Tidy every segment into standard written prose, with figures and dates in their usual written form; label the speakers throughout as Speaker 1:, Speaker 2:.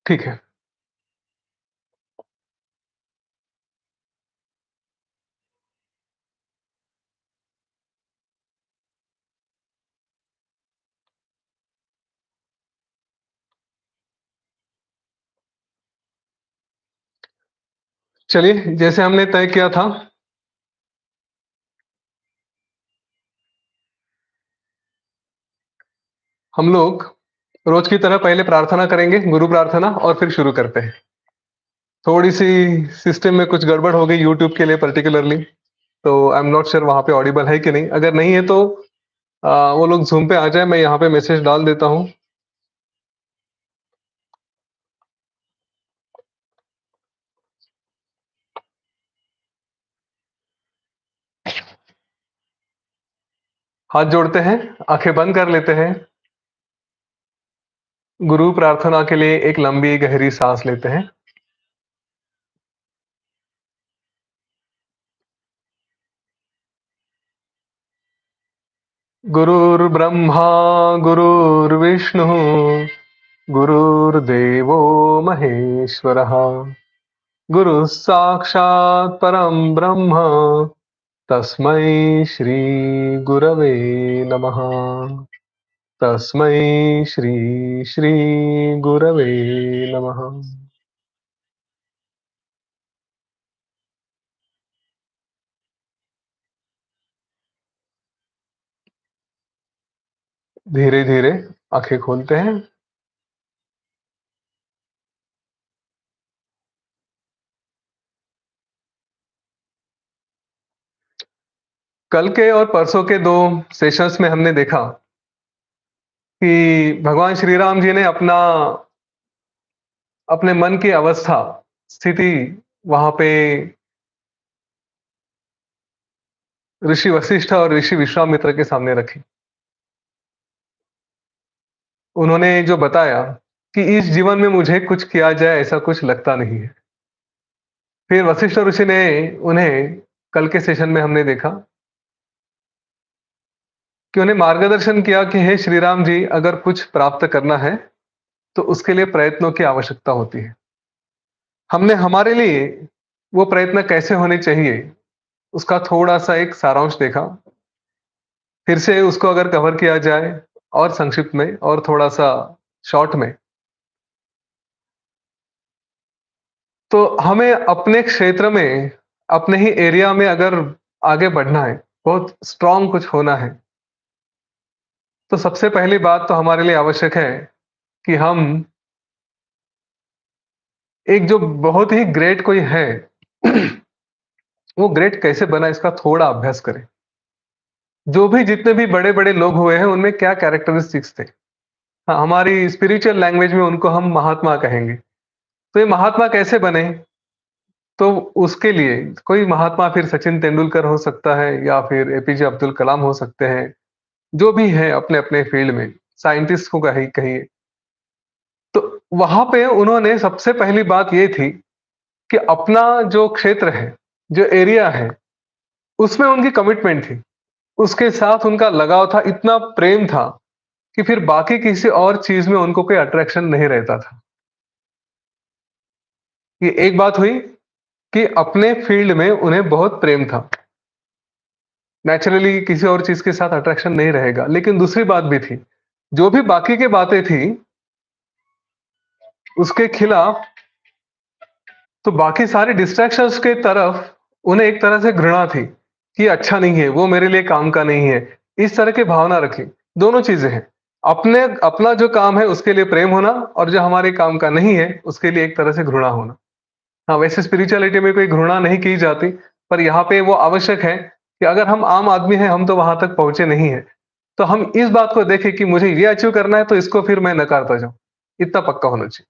Speaker 1: ठीक है। चलिए, जैसे हमने तय किया था, हम लोग रोज की तरह पहले प्रार्थना करेंगे, गुरु प्रार्थना, और फिर शुरू करते हैं। थोड़ी-सी सिस्टम में कुछ गड़बड़ हो गई यूट्यूब के लिए पर्टिकुलरली, तो आई एम नॉट श्योर वहाँ पे ऑडिबल है कि नहीं? अगर नहीं है तो वो लोग ज़ूम पे आ जाएँ, मैं यहाँ पे मैसेज डाल देता हूँ। हाथ जोड़ते हैं, आँखें बंद कर लेते हैं। गुरु प्रार्थना के लिए एक लंबी गहरी साँस लेते हैं। गुरुर्ब्रह्मा गुरुर्विष्णुः गुरुर्देवो महेश्वरः गुरुः साक्षात् परं ब्रह्म तस्मै श्री गुरवे नमः। तस्मै श्री श्री गुरवे नमः। धीरे-धीरे आँखें खोलते हैं। कल के और परसों के 2 सेशंस में हमने देखा कि भगवान श्री राम जी ने अपने मन की अवस्था, स्थिति वहाँ पे ऋषि वशिष्ठ और ऋषि विश्वामित्र के सामने रखी। उन्होंने जो बताया कि इस जीवन में मुझे कुछ किया जाए ऐसा कुछ लगता नहीं है। फिर वशिष्ठ ऋषि ने उन्हें कल के सेशन में हमने देखा कि उन्हें मार्गदर्शन किया कि हे श्री राम जी, अगर कुछ प्राप्त करना है तो उसके लिए प्रयत्नों की आवश्यकता होती है। हमने हमारे लिए वो प्रयत्न कैसे होने चाहिए उसका थोड़ा-सा एक सारांश देखा। फिर से उसको अगर कवर किया जाए और संक्षिप्त में और थोड़ा-सा शॉर्ट में, तो हमें अपने क्षेत्र में, अपने ही एरिया में अगर आगे बढ़ना है, बहुत स्ट्रॉन्ग कुछ होना है, तो सबसे पहली बात तो हमारे लिए आवश्यक है कि हम एक जो बहुत ही ग्रेट कोई है, वो ग्रेट कैसे बना इसका थोड़ा अभ्यास करें। जो भी जितने भी बड़े-बड़े लोग हुए हैं, उनमें क्या कैरेक्टरिस्टिक्स थे? हाँ, हमारी स्पिरिचुअल लैंग्वेज में उनको हम महात्मा कहेंगे। तो ये महात्मा कैसे बने? तो उसके लिए कोई महात्मा फिर सचिन तेंदुलकर हो सकता है या फिर एपीजे अब्दुल कलाम हो सकते हैं, जो भी है अपने-अपने फील्ड में, साइंटिस्ट को कहिए। तो वहाँ पे उन्होंने सबसे पहली बात ये थी कि अपना जो क्षेत्र है, जो एरिया है, उसमें उनकी कमिटमेंट थी। उसके साथ उनका लगाव था, इतना प्रेम था कि फिर बाकी किसी और चीज़ में उनको कोई अट्रैक्शन नहीं रहता था। ये एक बात हुई कि अपने फील्ड में उन्हें बहुत प्रेम था। नेचुरली किसी और चीज़ के साथ अट्रैक्शन नहीं रहेगा। लेकिन दूसरी बात भी थी, जो भी बाकी की बातें थी, उसके खिलाफ, तो बाकी सारे डिस्ट्रैक्शंस के तरफ उन्हें एक तरह से घृणा थी कि अच्छा नहीं है, वो मेरे लिए काम का नहीं है। इस तरह की भावना रखी। दोनों चीज़ें हैं। अपने अपना जो काम है उसके लिए प्रेम होना और जो हमारे काम का नहीं है, उसके लिए एक तरह से घृणा होना। हाँ, वैसे स्पिरिचुअलिटी में कोई घृणा नहीं की जाती, पर यहाँ पे वो आवश्यक है कि अगर हम आम आदमी हैं, हम तो वहाँ तक पहुँचे नहीं हैं। तो हम इस बात को देखें कि मुझे ये अचीव करना है, तो इसको फिर मैं नकारता जाऊँ। इतना पक्का होना चाहिए।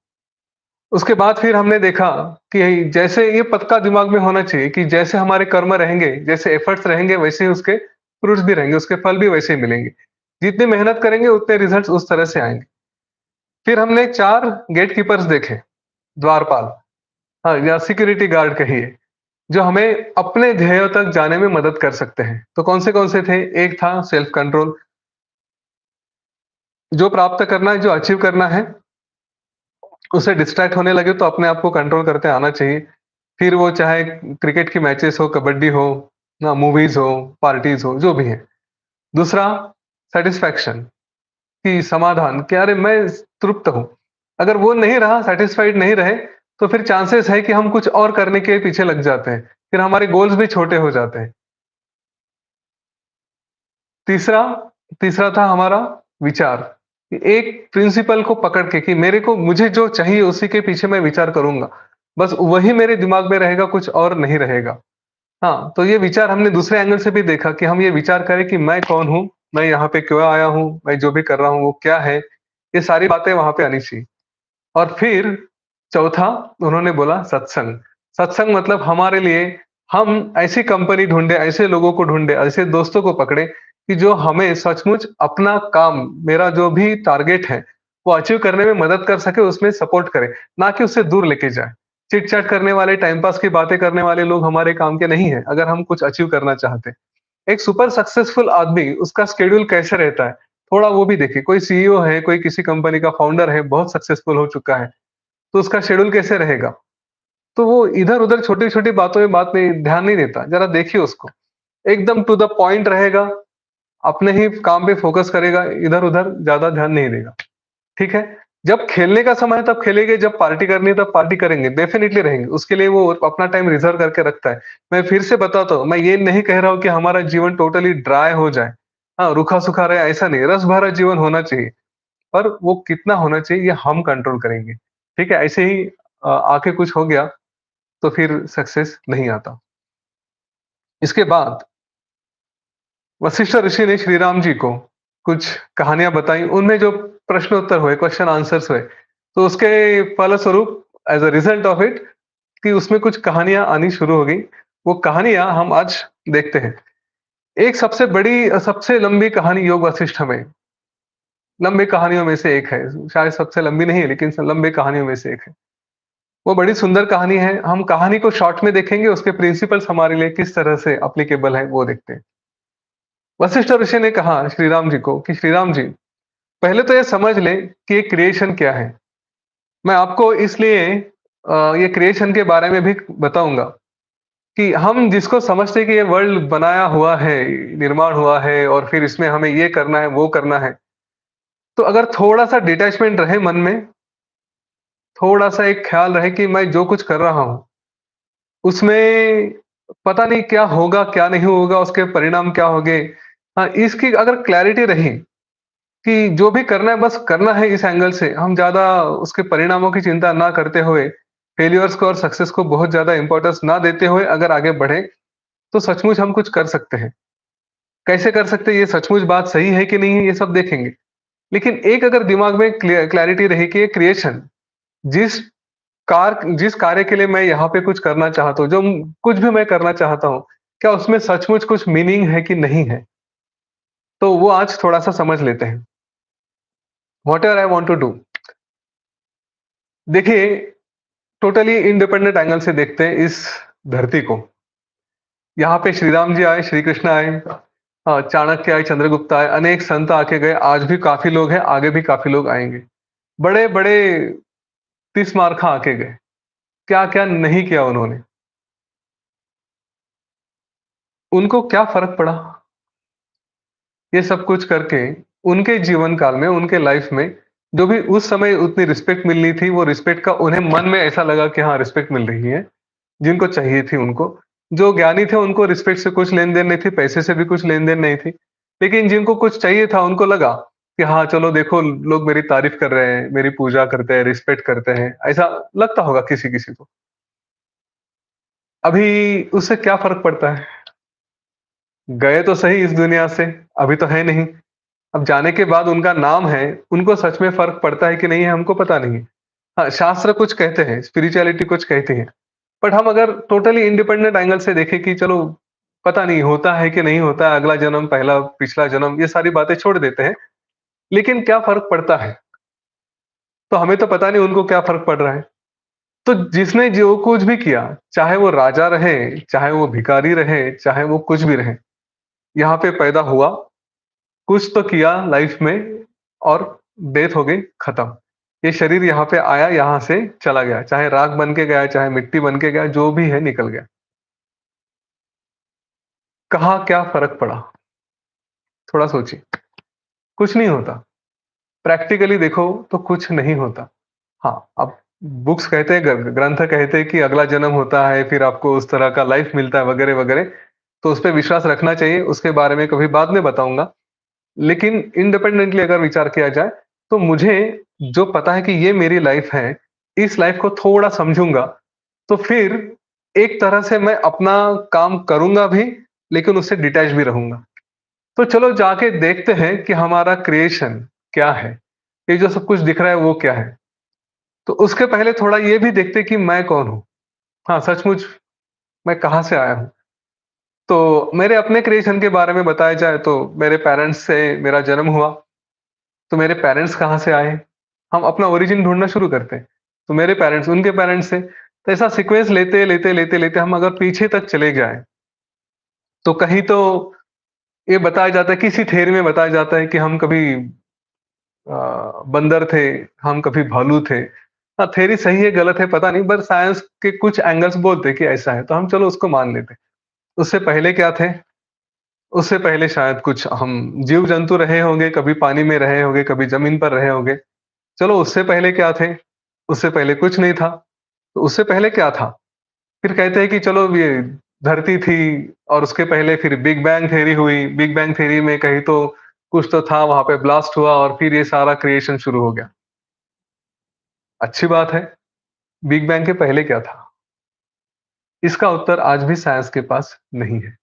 Speaker 1: उसके बाद फिर हमने देखा कि जैसे ये पक्का दिमाग में होना चाहिए कि जैसे हमारे कर्म रहेंगे, जैसे एफर्ट्स रहेंगे, वैसे ही उसके फ्रूट्स भी रहेंगे, उसके फल भी वैसे ही मिलेंगे। जितनी मेहनत करेंगे, उतने रिजल्ट्स उस तरह से आएँगे। फिर हमने 4 गेटकीपर्स देखे, द्वारपाल। हाँ, या सिक्योरिटी गार्ड कहिए, जो हमें अपने ध्येय तक जाने में मदद कर सकते हैं। तो कौन से थे? एक था सेल्फ कंट्रोल, जो प्राप्त करना है, जो अचीव करना है, उससे डिस्ट्रैक्ट होने लगे तो अपने आप को कंट्रोल करते आना चाहिए। फिर वो चाहे क्रिकेट की मैचेस हो, कबड्डी हो, ना मूवीज़ हो, पार्टीज़ हो, जो भी है। दूसरा सैटिस्फैक्शन कि समाधान कि अरे मैं तृप्त हूँ। अगर वो नहीं रहा, सैटिस्फाइड नहीं रहे, तो फिर चांसेस है कि हम कुछ और करने के पीछे लग जाते हैं। फिर हमारे गोल्स भी छोटे हो जाते हैं। तीसरा तीसरा था हमारा विचार। कि एक प्रिंसिपल को पकड़ के कि मेरे को मुझे जो चाहिए उसी के पीछे मैं विचार करूँगा। बस वही मेरे दिमाग में रहेगा, कुछ और नहीं रहेगा। हाँ, तो ये विचार हमने दूसरे एंगल से भी देखा कि हम ये विचार करें कि मैं कौन हूँ? मैं यहाँ पे क्यों आया हूँ? मैं जो भी कर रहा हूँ वो क्या है? ये सारी बातें वहाँ पे आनी चाहिए। और फिर चौथा उन्होंने बोला सत्संग। सत्संग मतलब हमारे लिए हम ऐसी कंपनी ढूँढे, ऐसे लोगों को ढूँढे, ऐसे दोस्तों को पकड़े कि जो हमें सचमुच अपना काम, मेरा जो भी टारगेट है, वो अचीव करने में मदद कर सके, उसमें सपोर्ट करे, ना कि उससे दूर लेके जाए। चिट-चैट करने वाले, टाइम पास की बातें करने वाले लोग हमारे काम के नहीं हैं, अगर हम कुछ अचीव करना चाहते हैं। एक सुपर सक्सेसफुल आदमी, उसका शेड्यूल कैसे रहता है, थोड़ा वो भी देखिए। कोई सीईओ है, कोई किसी कंपनी का फाउंडर है, बहुत सक्सेसफुल हो चुका है, तो उसका शेड्यूल कैसे रहेगा? तो वो इधर-उधर छोटी-छोटी बातों में बात नहीं ध्यान नहीं देता, ज़रा देखिए उसको। एकदम टू द पॉइंट रहेगा, अपने ही काम पे फ़ोकस करेगा, इधर-उधर ज़्यादा ध्यान नहीं देगा, ठीक है? जब खेलने का समय है तब खेलेंगे, जब पार्टी करनी है तब पार्टी करेंगे, डेफ़िनिटली रहेंगे। उसके लिए वो अपना टाइम रिज़र्व करके रखता है। मैं फिर से बताता हूँ, मैं ये नहीं कह रहा हूँ कि हमारा जीवन टोटली ड्राई हो जाए। हाँ, रूखा-सूखा रहे ऐसा नहीं, रस भरा जीवन होना चाहिए। पर वो कितना होना चाहिए ये हम कंट्रोल करेंगे। ठीक है? ऐसे ही आके कुछ हो गया तो फिर सक्सेस नहीं आता। इसके बाद वशिष्ठ ऋषि ने श्री राम जी को कुछ कहानियाँ बताई, उनमें जो प्रश्न उत्तर हुए, क्वेश्चन आंसर्स हुए, तो उसके फलस्वरूप as a result of it कि उसमें कुछ कहानियाँ आनी शुरू हो गई। वो कहानियाँ हम आज देखते हैं। एक सबसे बड़ी सबसे लंबी कहानी योग वशिष्ठ में, लंबी कहानियों में से एक है। शायद सबसे लंबी नहीं है लेकिन लंबी कहानियों में से एक है। वो बड़ी सुंदर कहानी है। हम कहानी को शॉर्ट में देखेंगे, उसके प्रिंसिपल्स हमारे लिए किस तरह से एप्लीकेबल है वो देखते हैं। वशिष्ठ ऋषि ने कहा श्री राम जी को कि श्री राम जी, पहले तो ये समझ लें कि ये क्रिएशन क्या है। मैं आपको इसलिए ये क्रिएशन के बारे में भी बताऊँगा कि हम जिसको समझते हैं कि ये वर्ल्ड बनाया हुआ है, निर्माण हुआ है और फिर इसमें हमें ये करना है, वो करना है। तो अगर थोड़ा-सा डिटैचमेंट रहे मन में, थोड़ा-सा एक ख़्याल रहे कि मैं जो कुछ कर रहा हूँ उसमें पता नहीं क्या होगा, क्या नहीं होगा, उसके परिणाम क्या होंगे। हाँ, इसकी अगर क्लैरिटी रही कि जो भी करना है बस करना है इस एंगल से, हम ज़्यादा उसके परिणामों की चिंता ना करते हुए, फेल्योर्स को और सक्सेस को बहुत ज़्यादा इम्पोर्टेंस ना देते हुए अगर आगे बढ़े, तो सचमुच हम कुछ कर सकते हैं। कैसे कर सकते हैं, ये सचमुच बात सही है कि नहीं है, ये सब देखेंगे। लेकिन एक अगर दिमाग में क्लैरिटी रही कि ये क्रिएशन जिस जिस कार्य के लिए मैं यहाँ पे कुछ करना चाहता हूँ, कुछ भी मैं करना चाहता हूँ, क्या उसमें सचमुच कुछ मीनिंग है कि नहीं है? तो वो आज थोड़ा-सा समझ लेते हैं। Whatever I want to do. देखिए, टोटली इंडिपेंडेंट एंगल से देखते हैं इस धरती को। यहाँ पे श्री राम जी आए, श्री कृष्ण आए, चाणक्य आए, चंद्रगुप्त आए, अनेक संत आके गए, आज भी काफ़ी लोग हैं, आगे भी काफ़ी लोग आएँगे। बड़े-बड़े तीर-मार्खा आके गए, क्या-क्या नहीं किया उन्होंने। उनको क्या फ़र्क पड़ा? ये सब कुछ करके उनके जीवन काल में, उनके लाइफ में जो भी उस समय उतनी रिस्पेक्ट मिलनी थी, वो रिस्पेक्ट का उन्हें मन में ऐसा लगा कि हाँ, रिस्पेक्ट मिल रही है, जिनको चाहिए थी उनको। जो ज्ञानी थे, उनको रिस्पेक्ट से कुछ लेन-देन नहीं थी, पैसे से भी कुछ लेन-देन नहीं थी। लेकिन जिनको कुछ चाहिए था, उनको लगा कि हाँ, चलो देखो लोग मेरी तारीफ़ कर रहे हैं, मेरी पूजा करते हैं, रिस्पेक्ट करते हैं, ऐसा लगता होगा किसी-किसी को। अभी उससे क्या फ़र्क पड़ता है? गए तो सही इस दुनिया से, अभी तो है नहीं। अब जाने के बाद उनका नाम है, उनको सच में फ़र्क पड़ता है कि नहीं है हमको पता नहीं है। हाँ, शास्त्र कुछ कहते हैं, स्पिरिचुअलिटी कुछ कहती है। बट हम अगर टोटली इंडिपेंडेंट एंगल से देखें कि चलो पता नहीं होता है कि नहीं होता है, अगला जन्म, पहला पिछला जन्म, ये सारी बातें छोड़ देते हैं। लेकिन क्या फ़र्क पड़ता है? तो हमें तो पता नहीं उनको क्या फ़र्क पड़ रहा है। तो जिसने जो कुछ भी किया, चाहे वो राजा रहे, चाहे वो भिखारी रहे, चाहे वो कुछ भी रहे, यहाँ पे पैदा हुआ, कुछ तो किया लाइफ़ में और डेथ हो गई, खत्म। ये शरीर यहाँ पे आया, यहाँ से चला गया। चाहे राख बन के गया, चाहे मिट्टी बन के गया, जो भी है निकल गया। कहाँ क्या फ़र्क पड़ा? थोड़ा सोचिए। कुछ नहीं होता। प्रैक्टिकली देखो तो कुछ नहीं होता। हाँ, अब बुक्स कहते हैं, ग्रंथ कहते हैं कि अगला जन्म होता है, फिर आपको उस तरह का लाइफ़ मिलता है वगैरह-वगैरह। तो उस पे विश्वास रखना चाहिए, उसके बारे में कभी बाद में बताऊँगा। लेकिन इंडिपेंडेंटली अगर विचार किया जाए, तो मुझे जो पता है कि ये मेरी लाइफ़ है, इस लाइफ़ को थोड़ा समझूँगा, तो फिर एक तरह से मैं अपना काम करूँगा भी, लेकिन उससे डिटैच भी रहूँगा। तो चलो जाके देखते हैं कि हमारा क्रिएशन क्या है? ये जो सब कुछ दिख रहा है वो क्या है? तो उसके पहले थोड़ा ये भी देखते हैं कि मैं कौन हूँ? हाँ, सचमुच मैं कहाँ से आया हूँ? तो मेरे अपने क्रिएशन के बारे में बताया जाए तो मेरे पेरेंट्स से मेरा जन्म हुआ। तो मेरे पेरेंट्स कहाँ से आए? हम अपना ओरिजिन ढूँढना शुरू करते हैं। तो मेरे पेरेंट्स, उनके पेरेंट्स से, तो ऐसा सीक्वेंस लेते हम अगर पीछे तक चले जाएँ, तो कहीं तो ये बताया जाता है, किसी थ्योरी में बताया जाता है कि हम कभी बंदर थे, हम कभी भालू थे। हाँ, थ्योरी सही है, गलत है पता नहीं, पर साइंस के कुछ एंगल्स बोलते हैं कि ऐसा है, तो हम चलो उसको मान लेते हैं। उससे पहले क्या थे? उससे पहले शायद कुछ हम जीव-जंतु रहे होंगे, कभी पानी में रहे होंगे, कभी ज़मीन पर रहे होंगे। चलो उससे पहले क्या थे? उससे पहले कुछ नहीं था। तो उससे पहले क्या था? फिर कहते हैं कि चलो ये धरती थी और उसके पहले फिर बिग बैंग थ्योरी हुई। बिग बैंग थ्योरी में कहीं तो कुछ तो था, वहाँ पे ब्लास्ट हुआ और फिर ये सारा क्रिएशन शुरू हो गया। अच्छी बात है, बिग बैंग के पहले क्या था? इसका उत्तर आज भी साइंस के पास नहीं है।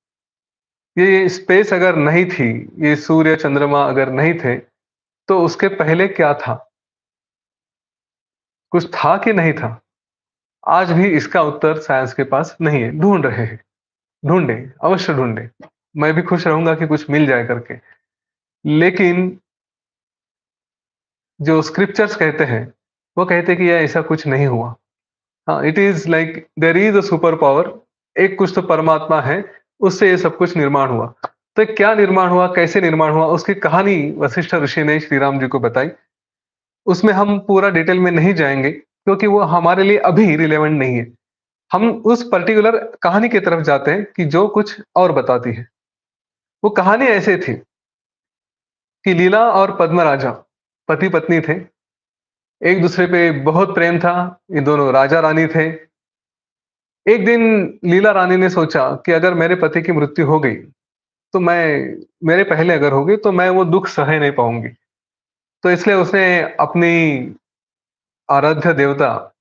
Speaker 1: ये स्पेस अगर नहीं थी, ये सूर्य, चंद्रमा अगर नहीं थे, तो उसके पहले क्या था? कुछ था कि नहीं था? आज भी इसका उत्तर साइंस के पास नहीं है, ढूँढ रहे हैं। ढूँढें, अवश्य ढूँढें। मैं भी खुश रहूँगा कि कुछ मिल जाए करके। लेकिन जो स्क्रिप्चर्स कहते हैं, वो कहते हैं कि ये ऐसा कुछ नहीं हुआ। हाँ, it is like there is a super power, एक कुछ तो परमात्मा है, उससे ये सब कुछ निर्माण हुआ। तो क्या निर्माण हुआ, कैसे निर्माण हुआ, उसकी कहानी वशिष्ठ ऋषि ने श्री राम जी को बताई। उसमें हम पूरा डिटेल में नहीं जाएँगे, क्योंकि वो हमारे लिए अभी रिलेवेंट नहीं है। हम उस पर्टिकुलर कहानी की तरफ जाते हैं कि जो कुछ और बताती है। वो कहानी ऐसे थी कि लीला और पद्मराजा पति-पत्नी थे। एक दूसरे पे बहुत प्रेम था, ये दोनों राजा-रानी थे। एक दिन लीला रानी ने सोचा कि अगर मेरे पति की मृत्यु हो गई, तो मैं मेरे पहले अगर हो गई तो मैं वो दुःख सह नहीं पाऊँगी। तो इसलिए उसने अपनी आराध्य देवता,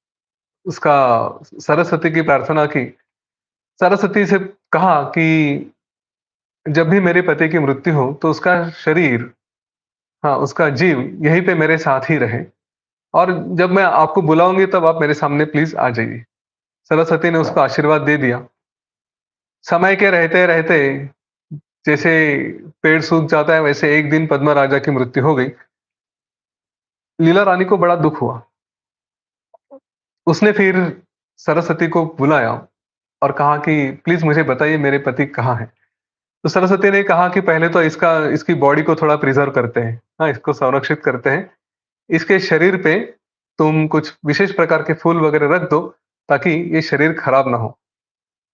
Speaker 1: उसका सरस्वती की प्रार्थना की। सरस्वती से कहा कि जब भी मेरे पति की मृत्यु हो तो उसका शरीर, हाँ, उसका जीव यहीं पे मेरे साथ ही रहे और जब मैं आपको बुलाऊँगी तब आप मेरे सामने प्लीज़ आ जाइए। सरस्वती ने उसको आशीर्वाद दे दिया। समय के रहते-रहते जैसे पेड़ सूख जाता है वैसे एक दिन पद्मा राजा की मृत्यु हो गई। लीला रानी को बड़ा दुःख हुआ। उसने फिर सरस्वती को बुलाया और कहा कि प्लीज़ मुझे बताइए मेरे पति कहाँ हैं? तो सरस्वती ने कहा कि पहले तो इसकी बॉडी को थोड़ा प्रिज़र्व करते हैं। हाँ, इसको संरक्षित करते हैं। इसके शरीर पे तुम कुछ विशेष प्रकार के फूल वगैरह रख दो ताकि ये शरीर खराब ना हो।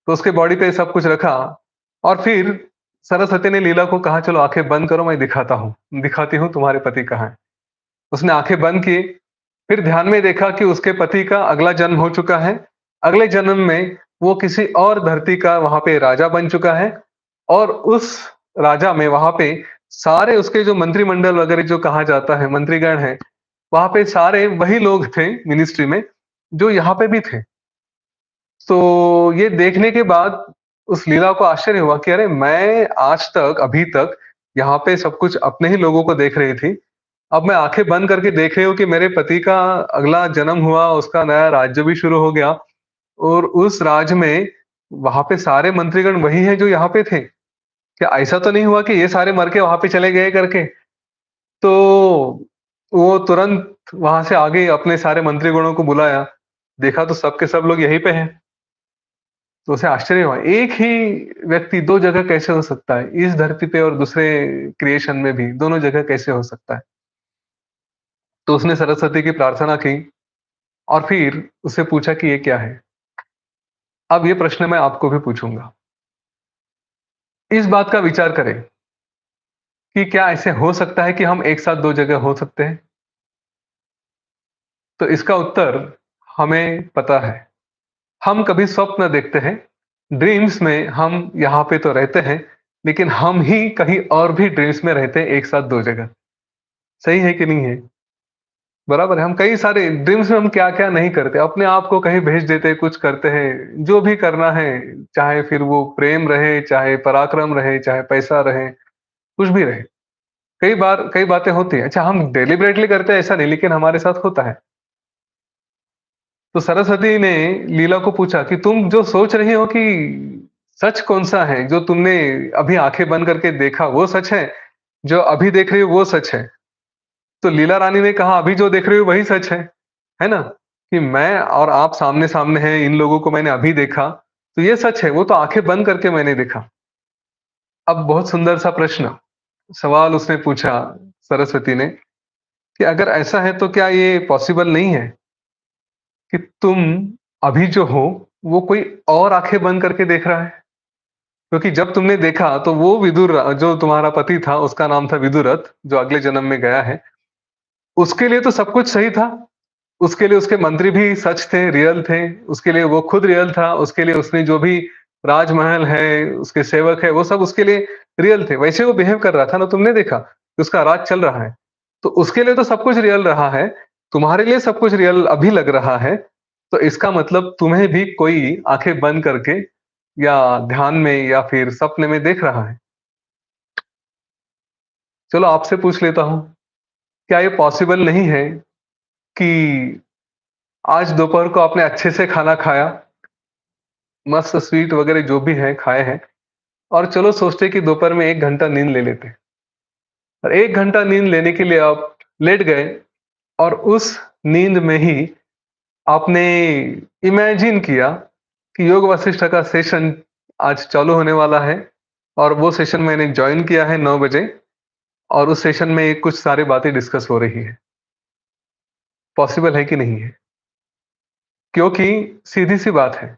Speaker 1: तो उसके बॉडी पे सब कुछ रखा और फिर सरस्वती ने लीला को कहा चलो आँखें बंद करो, मैं दिखाती हूँ तुम्हारे पति कहाँ हैं। उसने आँखें बंद की, फिर ध्यान में देखा कि उसके पति का अगला जन्म हो चुका है। अगले जन्म में वो किसी और धरती का वहाँ पे राजा बन चुका है और उस राजा में वहाँ पे सारे उसके जो मंत्रिमंडल वगैरह जो कहा जाता है, मंत्रीगण हैं, वहाँ पे सारे वही लोग थे मिनिस्ट्री में, जो यहाँ पे भी थे। तो ये देखने के बाद उस लीला को आश्चर्य हुआ कि अरे! मैं आज तक, अभी तक यहाँ पे सब कुछ अपने ही लोगों को देख रही थी। अब मैं आँखें बंद करके देख रही हूँ कि मेरे पति का अगला जन्म हुआ, उसका नया राज्य भी शुरू हो गया और उस राज्य में वहाँ पे सारे मंत्रीगण वही हैं जो यहाँ पे थे। क्या ऐसा तो नहीं हुआ कि ये सारे मर के वहाँ पे चले गए करके? तो वो तुरंत वहाँ से आ गई, अपने सारे मंत्रीगणों को बुलाया। देखा तो सब के सब लोग यहीं पे हैं। तो उसे आश्चर्य हुआ, एक ही व्यक्ति 2 जगह कैसे हो सकता है? इस धरती पे और दूसरे क्रिएशन में भी, दोनों जगह कैसे हो सकता है? तो उसने सरस्वती की प्रार्थना की और फिर उससे पूछा कि ये क्या है? अब ये प्रश्न मैं आपको भी पूछूँगा। इस बात का विचार करें कि क्या ऐसे हो सकता है कि हम एक साथ 2 जगह हो सकते हैं? तो इसका उत्तर हमें पता है। हम कभी स्वप्न देखते हैं, ड्रीम्स में हम यहाँ पे तो रहते हैं, लेकिन हम ही कहीं और भी ड्रीम्स में रहते हैं एक साथ 2 जगह। सही है कि नहीं है? बराबर है, हम कई सारे ड्रीम्स में हम क्या-क्या नहीं करते, अपने आप को कहीं भेज देते हैं, कुछ करते हैं, जो भी करना है, चाहे फिर वो प्रेम रहे, चाहे पराक्रम रहे, चाहे पैसा रहे, कुछ भी रहे। कई बार कई बातें होती हैं। अच्छा, हम डेलिबरेटली करते हैं ऐसा नहीं, लेकिन हमारे साथ होता है। तो सरस्वती ने लीला को पूछा कि तुम जो सोच रही हो कि सच कौन-सा है? जो तुमने अभी आँखें बंद करके देखा वो सच है? जो अभी देख रही हो वो सच है? तो लीला रानी ने कहा अभी जो देख रही हो वही सच है ना? कि मैं और आप सामने-सामने हैं, इन लोगों को मैंने अभी देखा, तो ये सच है, वो तो आँखें बंद करके मैंने देखा। अब बहुत सुंदर सा प्रश्न, सवाल उसने पूछा सरस्वती ने कि अगर ऐसा है तो क्या ये पॉसिबल नहीं है कि तुम अभी जो हो, वो कोई और आँखें बंद करके देख रहा है? क्योंकि जब तुमने देखा तो वो विदुर जो तुम्हारा पति था, उसका नाम था विदुरथ, जो अगले जन्म में गया है, उसके लिए तो सब कुछ सही था। उसके लिए उसके मंत्री भी सच थे, रियल थे, उसके लिए वो खुद रियल था, उसके लिए उसने जो भी राजमहल है, उसके सेवक है, वो सब उसके लिए रियल थे। वैसे वो बिहेव कर रहा था ना, तुमने देखा कि उसका राज चल रहा है। तो उसके लिए तो सब कुछ रियल रहा है, तुम्हारे लिए सब कुछ रियल अभी लग रहा है, तो इसका मतलब तुम्हें भी कोई आँखें बंद करके या ध्यान में या फिर सपने में देख रहा है। चलो आपसे पूछ लेता हूँ, क्या ये पॉसिबल नहीं है कि आज दोपहर को आपने अच्छे से खाना खाया, मस्त स्वीट वगैरह जो भी है खाए हैं और चलो सोचते कि दोपहर में 1 घंटा नींद ले लेते हैं और 1 घंटा नींद लेने के लिए आप लेट गए और उस नींद में ही आपने इमेजिन किया कि योग वशिष्ठ का सेशन आज चालू होने वाला है और वो सेशन मैंने जॉइन किया है 9 बजे और उस सेशन में कुछ सारी बातें डिस्कस हो रही है। पॉसिबल है कि नहीं है? क्योंकि सीधी-सी बात है,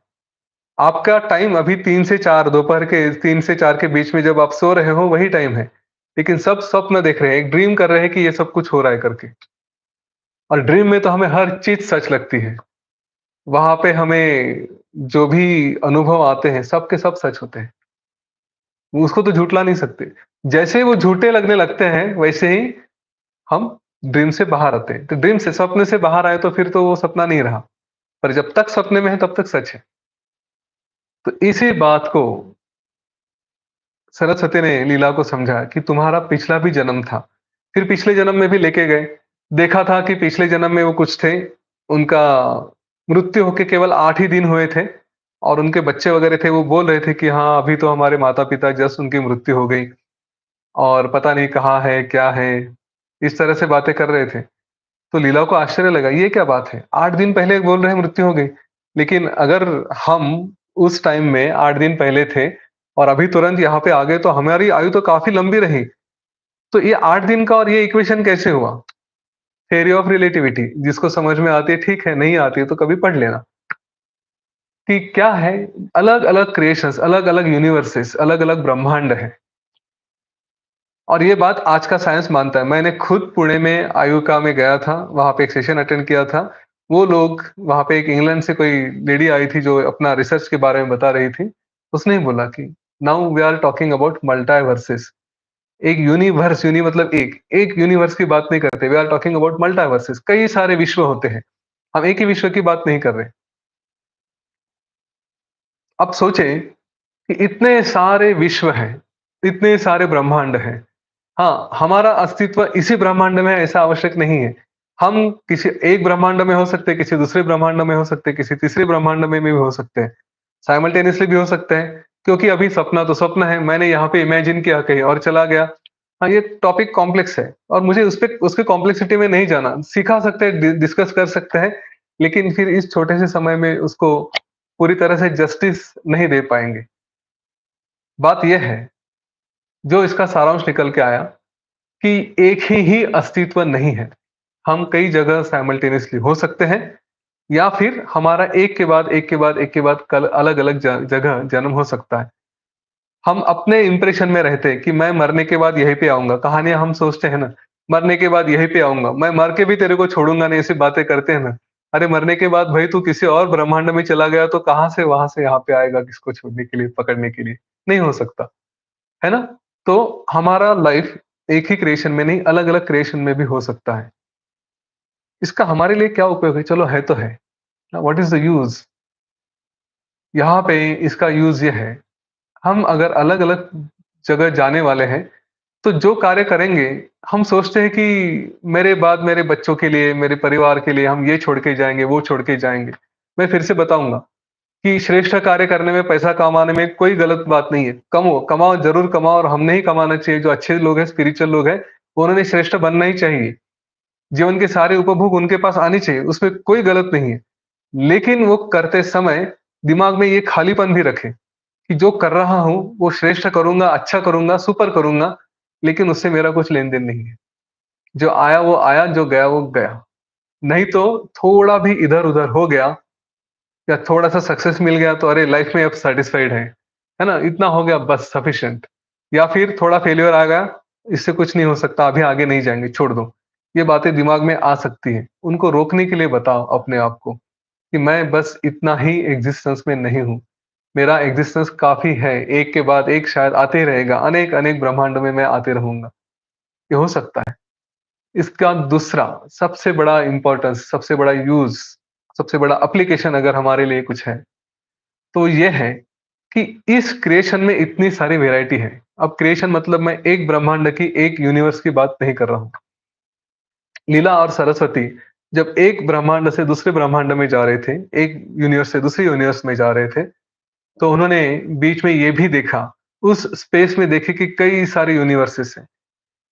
Speaker 1: आपका टाइम अभी 3 से 4 दोपहर के 3 से 4 के बीच में जब आप सो रहे हो वही टाइम है। लेकिन सब स्वप्न देख रहे हैं, एक ड्रीम कर रहे हैं कि ये सब कुछ हो रहा है करके। और ड्रीम में तो हमें हर चीज़ सच लगती है। वहाँ पे हमें जो भी अनुभव आते हैं, सब के सब सच होते हैं। उसको तो झुठला नहीं सकते। जैसे ही वो झूठे लगने लगते हैं, वैसे ही हम ड्रीम से बाहर आते हैं। तो ड्रीम से सपने से बाहर आए तो फिर तो वो सपना नहीं रहा। पर जब तक सपने में है तब तक सच है। तो इसी बात को सरस्वती ने लीला को समझा कि तुम्हारा पिछला भी जन्म था। फिर पिछले जन्म में भी लेके गए। देखा था कि पिछले जन्म में वो कुछ थे, उनका मृत्यु होके केवल 8 ही दिन हुए थे और उनके बच्चे वगैरह थे, वो बोल रहे थे कि हाँ, अभी तो हमारे माता-पिता जस्ट उनकी मृत्यु हो गई और पता नहीं कहाँ है, क्या है? इस तरह से बातें कर रहे थे। तो लीला को आश्चर्य लगा, ये क्या बात है? 8 दिन पहले बोल रहे हैं मृत्यु हो गई। लेकिन अगर हम उस टाइम में 8 दिन पहले थे और अभी तुरंत यहाँ पे आ गए तो हमारी आयु तो काफ़ी लंबी रही। तो ये 8 दिन का और ये इक्वेशन कैसे हुआ? थ्योरी ऑफ रिलेटिविटी जिसको समझ में आती है ठीक है, नहीं आती है तो कभी पढ़ लेना। कि क्या है, अलग-अलग क्रिएशंस, अलग-अलग यूनिवर्सेस, अलग-अलग ब्रह्मांड हैं। और ये बात आज का साइंस मानता है। मैंने खुद पुणे में आयुका में गया था, वहाँ पे एक सेशन अटेंड किया था। वो लोग वहाँ पे एक इंग्लैंड से कोई लेडी आई थी जो अपना रिसर्च के बारे में बता रही थी। उसने ही बोला कि now we are talking about multiverses. एक यूनिवर्स मतलब एक यूनिवर्स की बात नहीं करते। We are talking about multiverses. कई सारे विश्व होते हैं। हम एक ही विश्व की बात नहीं कर रहे। अब सोचें कि इतने सारे विश्व हैं, इतने सारे ब्रह्मांड हैं। हाँ, हमारा अस्तित्व इसी ब्रह्मांड में है ऐसा आवश्यक नहीं है। हम किसी एक ब्रह्मांड में हो सकते हैं, किसी दूसरे ब्रह्मांड में हो सकते हैं, किसी तीसरे ब्रह्मांड में भी हो सकते हैं। साइमल्टेनियसली भी हो सकते हैं, क्योंकि अभी सपना तो सपना है, मैंने यहाँ पे इमेजिन किया कहीं और चला गया। हाँ, ये टॉपिक कॉम्प्लेक्स है और मुझे उसपे उसके कॉम्प्लेक्सिटी में नहीं जाना। सिखा सकते हैं, डिस्कस कर सकते हैं, लेकिन फिर इस छोटे से समय में उसको पूरी तरह से जस्टिस नहीं दे पाएँगे। बात ये है, जो इसका सारांश निकल के आया कि एक ही अस्तित्व नहीं है। हम कई जगह साइमल्टेनियसली हो सकते हैं या फिर हमारा एक के बाद एक के बाद एक के बाद कल अलग-अलग जगह जन्म हो सकता है। हम अपने इंप्रेशन में रहते हैं कि मैं मरने के बाद यहीं पे आऊँगा। कहानियाँ हम सोचते हैं ना, मरने के बाद यहीं पे आऊँगा, मैं मर के भी तेरे को छोड़ूँगा नहीं, ऐसी बातें करते हैं ना। अरे मरने के बाद भाई तू किसी और ब्रह्मांड में चला गया तो कहाँ से वहाँ से यहाँ पे आएगा किसको छोड़ने के लिए, पकड़ने के लिए? नहीं हो सकता, है ना? तो हमारा लाइफ एक ही क्रिएशन में नहीं, अलग-अलग क्रिएशन में भी हो सकता है। इसका हमारे लिए क्या उपयोग है? चलो है तो है। What is the use? यहाँ पे इसका यूज़ ये है, हम अगर अलग-अलग जगह जाने वाले हैं, तो जो कार्य करेंगे, हम सोचते हैं कि मेरे बाद मेरे बच्चों के लिए, मेरे परिवार के लिए हम ये छोड़ के जाएँगे, वो छोड़ के जाएँगे। मैं फिर से बताऊँगा कि श्रेष्ठ कार्य करने में, पैसा कमाने में कोई गलत बात नहीं है। कमाओ ज़रूर कमाओ और हमने ही कमाना चाहिए। जो अच्छे लोग हैं, स्पिरिचुअल लोग हैं, उन्होंने श्रेष्ठ बनना ही चाहिए। जीवन के सारे उपभोग उनके पास आनी चाहिए, उसमें कोई गलत नहीं है। लेकिन वो करते समय दिमाग में ये खालीपन भी रखें कि जो कर रहा हूँ, वो श्रेष्ठ करूँगा, अच्छा करूँगा, सुपर करूँगा, लेकिन उससे मेरा कुछ लेन-देन नहीं है। जो आया वो आया, जो गया वो गया। नहीं तो थोड़ा भी इधर-उधर हो गया या थोड़ा-सा सक्सेस मिल गया तो अरे लाइफ में अब सैटिस्फाइड है ना? इतना हो गया बस सफिशिएंट। या फिर थोड़ा फेल्योर आ गया, इससे कुछ नहीं हो सकता, अभी आगे नहीं जाएँगे, छोड़ दो। ये बातें दिमाग में आ सकती हैं। उनको रोकने के लिए बताओ अपने आप को कि मैं बस इतना ही एक्जिस्टेंस में नहीं हूँ। मेरा एक्जिस्टेंस काफ़ी है, एक के बाद एक शायद आते ही रहेगा, अनेक-अनेक ब्रह्मांड में मैं आते रहूँगा। ये हो सकता है। इसका दूसरा सबसे बड़ा इम्पोर्टेंस, सबसे बड़ा यूज़, सबसे बड़ा एप्लीकेशन अगर हमारे लिए कुछ है, तो ये है कि इस क्रिएशन में इतनी सारी वैरायटी है। अब क्रिएशन मतलब मैं एक ब्रह्मांड की, एक यूनिवर्स की बात नहीं कर रहा हूँ। लीला और सरस्वती जब एक ब्रह्मांड से दूसरे ब्रह्मांड में जा रहे थे, एक यूनिवर्स से दूसरे यूनिवर्स में जा रहे थे, तो उन्होंने बीच में ये भी देखा, उस स्पेस में देखे कि कई सारे यूनिवर्सेस हैं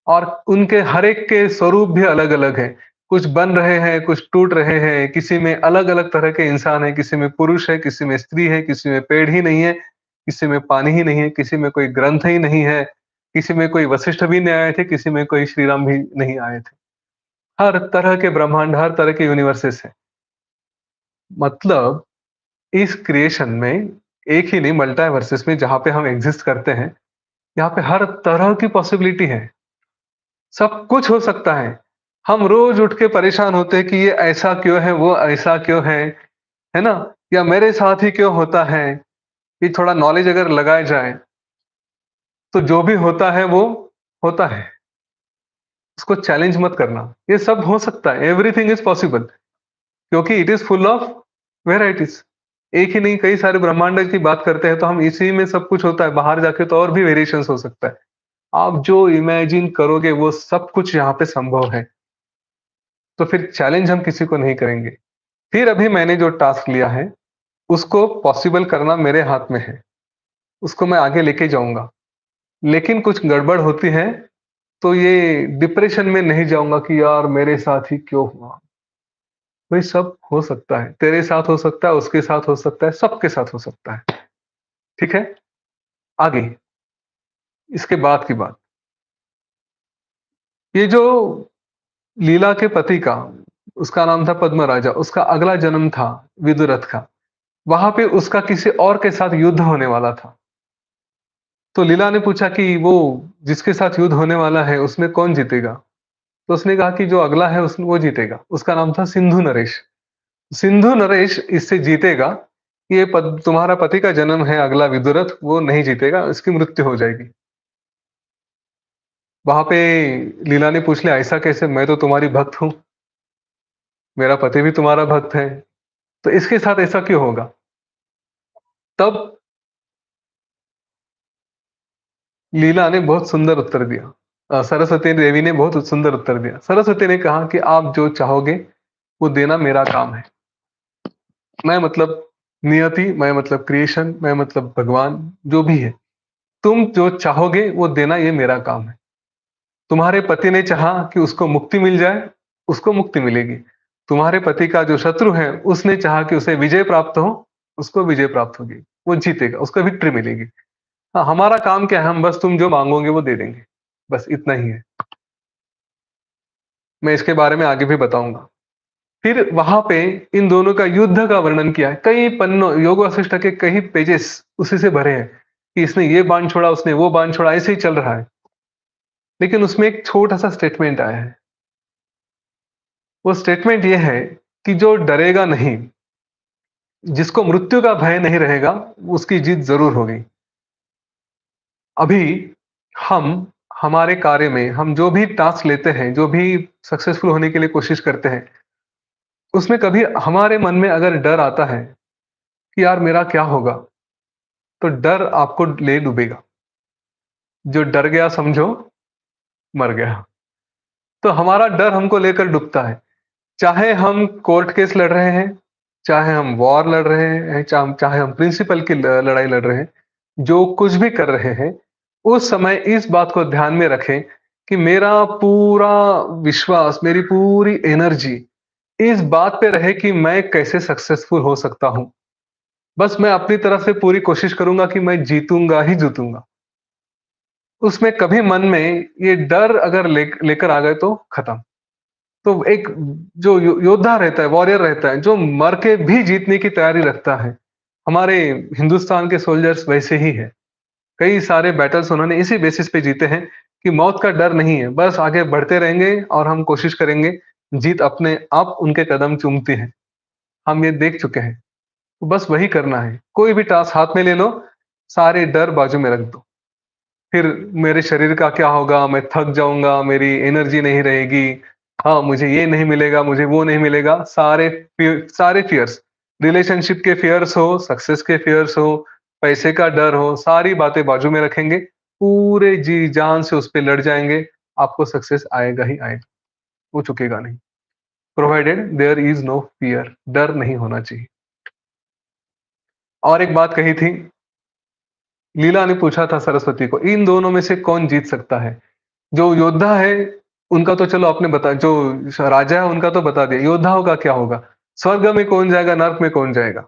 Speaker 1: और उनके हर एक के स्वरूप भी अलग-अलग हैं। कुछ बन रहे हैं, कुछ टूट रहे हैं, किसी में अलग-अलग तरह के इंसान हैं, किसी में पुरुष है, किसी में स्त्री है, किसी में पेड़ ही नहीं है, किसी में पानी ही नहीं है, किसी में कोई ग्रंथ ही नहीं है, किसी में कोई वशिष्ठ भी नहीं आए थे, किसी में कोई श्री राम भी नहीं आए थे। हर तरह के ब्रह्मांड, हर तरह के यूनिवर्सेस हैं। मतलब इस क्रिएशन में एक ही नहीं मल्टीवर्सेस में जहाँ पे हम एग्ज़िस्ट करते हैं, यहाँ पे हर तरह की पॉसिबिलिटी है। सब कुछ हो सकता है। हम रोज़ उठ के परेशान होते हैं कि ये ऐसा क्यों है, वो ऐसा क्यों है ना? या मेरे साथ ही क्यों होता है? ये थोड़ा नॉलेज अगर लगाया जाए, तो जो भी होता है वो होता है। उसको चैलेंज मत करना। ये सब हो सकता है, एवरीथिंग इज़ पॉसिबल क्योंकि it is full of varieties. एक ही नहीं कई सारे ब्रह्मांड की बात करते हैं तो हम इसी में सब कुछ होता है, बाहर जाके तो और भी वेरिएशंस हो सकता है। आप जो इमेजिन करोगे वो सब कुछ यहाँ पे संभव है। तो फिर चैलेंज हम किसी को नहीं करेंगे। फिर अभी मैंने जो टास्क लिया है, उसको पॉसिबल करना मेरे हाथ में है। उसको मैं आगे लेके जाऊँगा। लेकिन कुछ गड़बड़ होती है, तो ये डिप्रेशन में नहीं जाऊँगा कि यार मेरे साथ ही क्यों हुआ? भाई सब हो सकता है। तेरे साथ हो सकता है, उसके साथ हो सकता है, सबके साथ हो सकता है। ठीक है? आगे, इसके बाद की बात। ये जो लीला के पति का, उसका नाम था पद्मराजा, उसका अगला जन्म था विदुरथ का। वहाँ पे उसका किसी और के साथ युद्ध होने वाला था। तो लीला ने पूछा कि वो जिसके साथ युद्ध होने वाला है, उसमें कौन जीतेगा? तो उसने कहा कि जो अगला है उस वो जीतेगा। उसका नाम था सिंधु नरेश। सिंधु नरेश इससे जीतेगा, ये पद तुम्हारा पति का जन्म है अगला विदुरथ, वो नहीं जीतेगा, इसकी मृत्यु हो जाएगी। वहाँ पे लीला ने पूछ लिया, ऐसा कैसे? मैं तो तुम्हारी भक्त हूँ, मेरा पति भी तुम्हारा भक्त है, तो इसके साथ ऐसा क्यों होगा? तब लीला ने बहुत सुंदर उत्तर दिया। सरस्वती देवी ने बहुत सुंदर उत्तर दिया। सरस्वती ने कहा कि आप जो चाहोगे, वो देना मेरा काम है। मैं मतलब नियति, मैं मतलब क्रिएशन, मैं मतलब भगवान, जो भी है। तुम जो चाहोगे वो देना ये मेरा काम है। तुम्हारे पति ने चाहा कि उसको मुक्ति मिल जाए, उसको मुक्ति मिलेगी। तुम्हारे पति का जो शत्रु है, उसने चाहा कि उसे विजय प्राप्त हो, उसको विजय प्राप्त होगी। वो जीतेगा, उसको विक्ट्री मिलेगी। हाँ, हमारा काम क्या है? हम बस तुम जो माँगोगे वो दे देंगे। बस इतना ही है। मैं इसके बारे में आगे भी बताऊँगा। फिर वहाँ पे इन दोनों का युद्ध का वर्णन किया है। कई पन्नों योग वासिष्ठ के कई पेजेज़ उसी से भरे हैं कि इसने ये बाण छोड़ा, उसने वो बाण छोड़ा, ऐसे ही चल रहा है। लेकिन उसमें एक छोटा-सा स्टेटमेंट आया है। वो स्टेटमेंट ये है कि जो डरेगा नहीं, जिसको मृत्यु का भय नहीं रहेगा, उसकी जीत ज़रूर होगी। अभी हम हमारे कार्य में हम जो भी टास्क लेते हैं, जो भी सक्सेसफुल होने के लिए कोशिश करते हैं, उसमें कभी हमारे मन में अगर डर आता है कि यार मेरा क्या होगा? तो डर आपको ले डूबेगा। जो डर गया समझो मर गया। तो हमारा डर हमको लेकर डूबता है। चाहे हम कोर्ट केस लड़ रहे हैं, चाहे हम वॉर लड़ रहे हैं, चाहे हम प्रिंसिपल की लड़ाई लड़ रहे हैं, जो कुछ भी कर रहे हैं, उस समय इस बात को ध्यान में रखें कि मेरा पूरा विश्वास, मेरी पूरी एनर्जी इस बात पे रहे कि मैं कैसे सक्सेसफुल हो सकता हूँ। बस मैं अपनी तरफ से पूरी कोशिश करूँगा कि मैं जीतूँगा ही जीतूँगा। उसमें कभी मन में ये डर अगर लेकर आ गए तो खत्म। तो एक जो योद्धा रहता है, वॉरियर रहता है, जो मर के भी जीतने की तैयारी रखता है। हमारे हिंदुस्तान के सोल्जर्स वैसे ही हैं। कई सारे बैटल्स उन्होंने इसी बेसिस पे जीते हैं कि मौत का डर नहीं है। बस आगे बढ़ते रहेंगे और हम कोशिश करेंगे, जीत अपने आप उनके कदम चूमती है। हम ये देख चुके हैं। तो बस वही करना है। कोई भी टास्क हाथ में ले लो, सारे डर बाजू में रख दो। फिर मेरे शरीर का क्या होगा? मैं थक जाऊँगा, मेरी एनर्जी नहीं रहेगी। हाँ, मुझे ये नहीं मिलेगा, मुझे वो नहीं मिलेगा। सारे फ़ियर्स, रिलेशनशिप के फ़ियर्स हो, सक्सेस के फ़ियर्स हो, पैसे का डर हो, सारी बातें बाजू में रखेंगे। पूरे जी-जान से उस पे लड़ जाएँगे। आपको सक्सेस आएगा ही आएगा, वो चुकेगा नहीं। Provided there is no fear, डर नहीं होना चाहिए। और एक बात कही थी, लीला ने पूछा था सरस्वती को, इन दोनों में से कौन जीत सकता है? जो योद्धा है, उनका तो चलो आपने बता जो राजा है उनका तो बता दिया, योद्धाओं का क्या होगा? स्वर्ग में कौन जाएगा, नर्क में कौन जाएगा?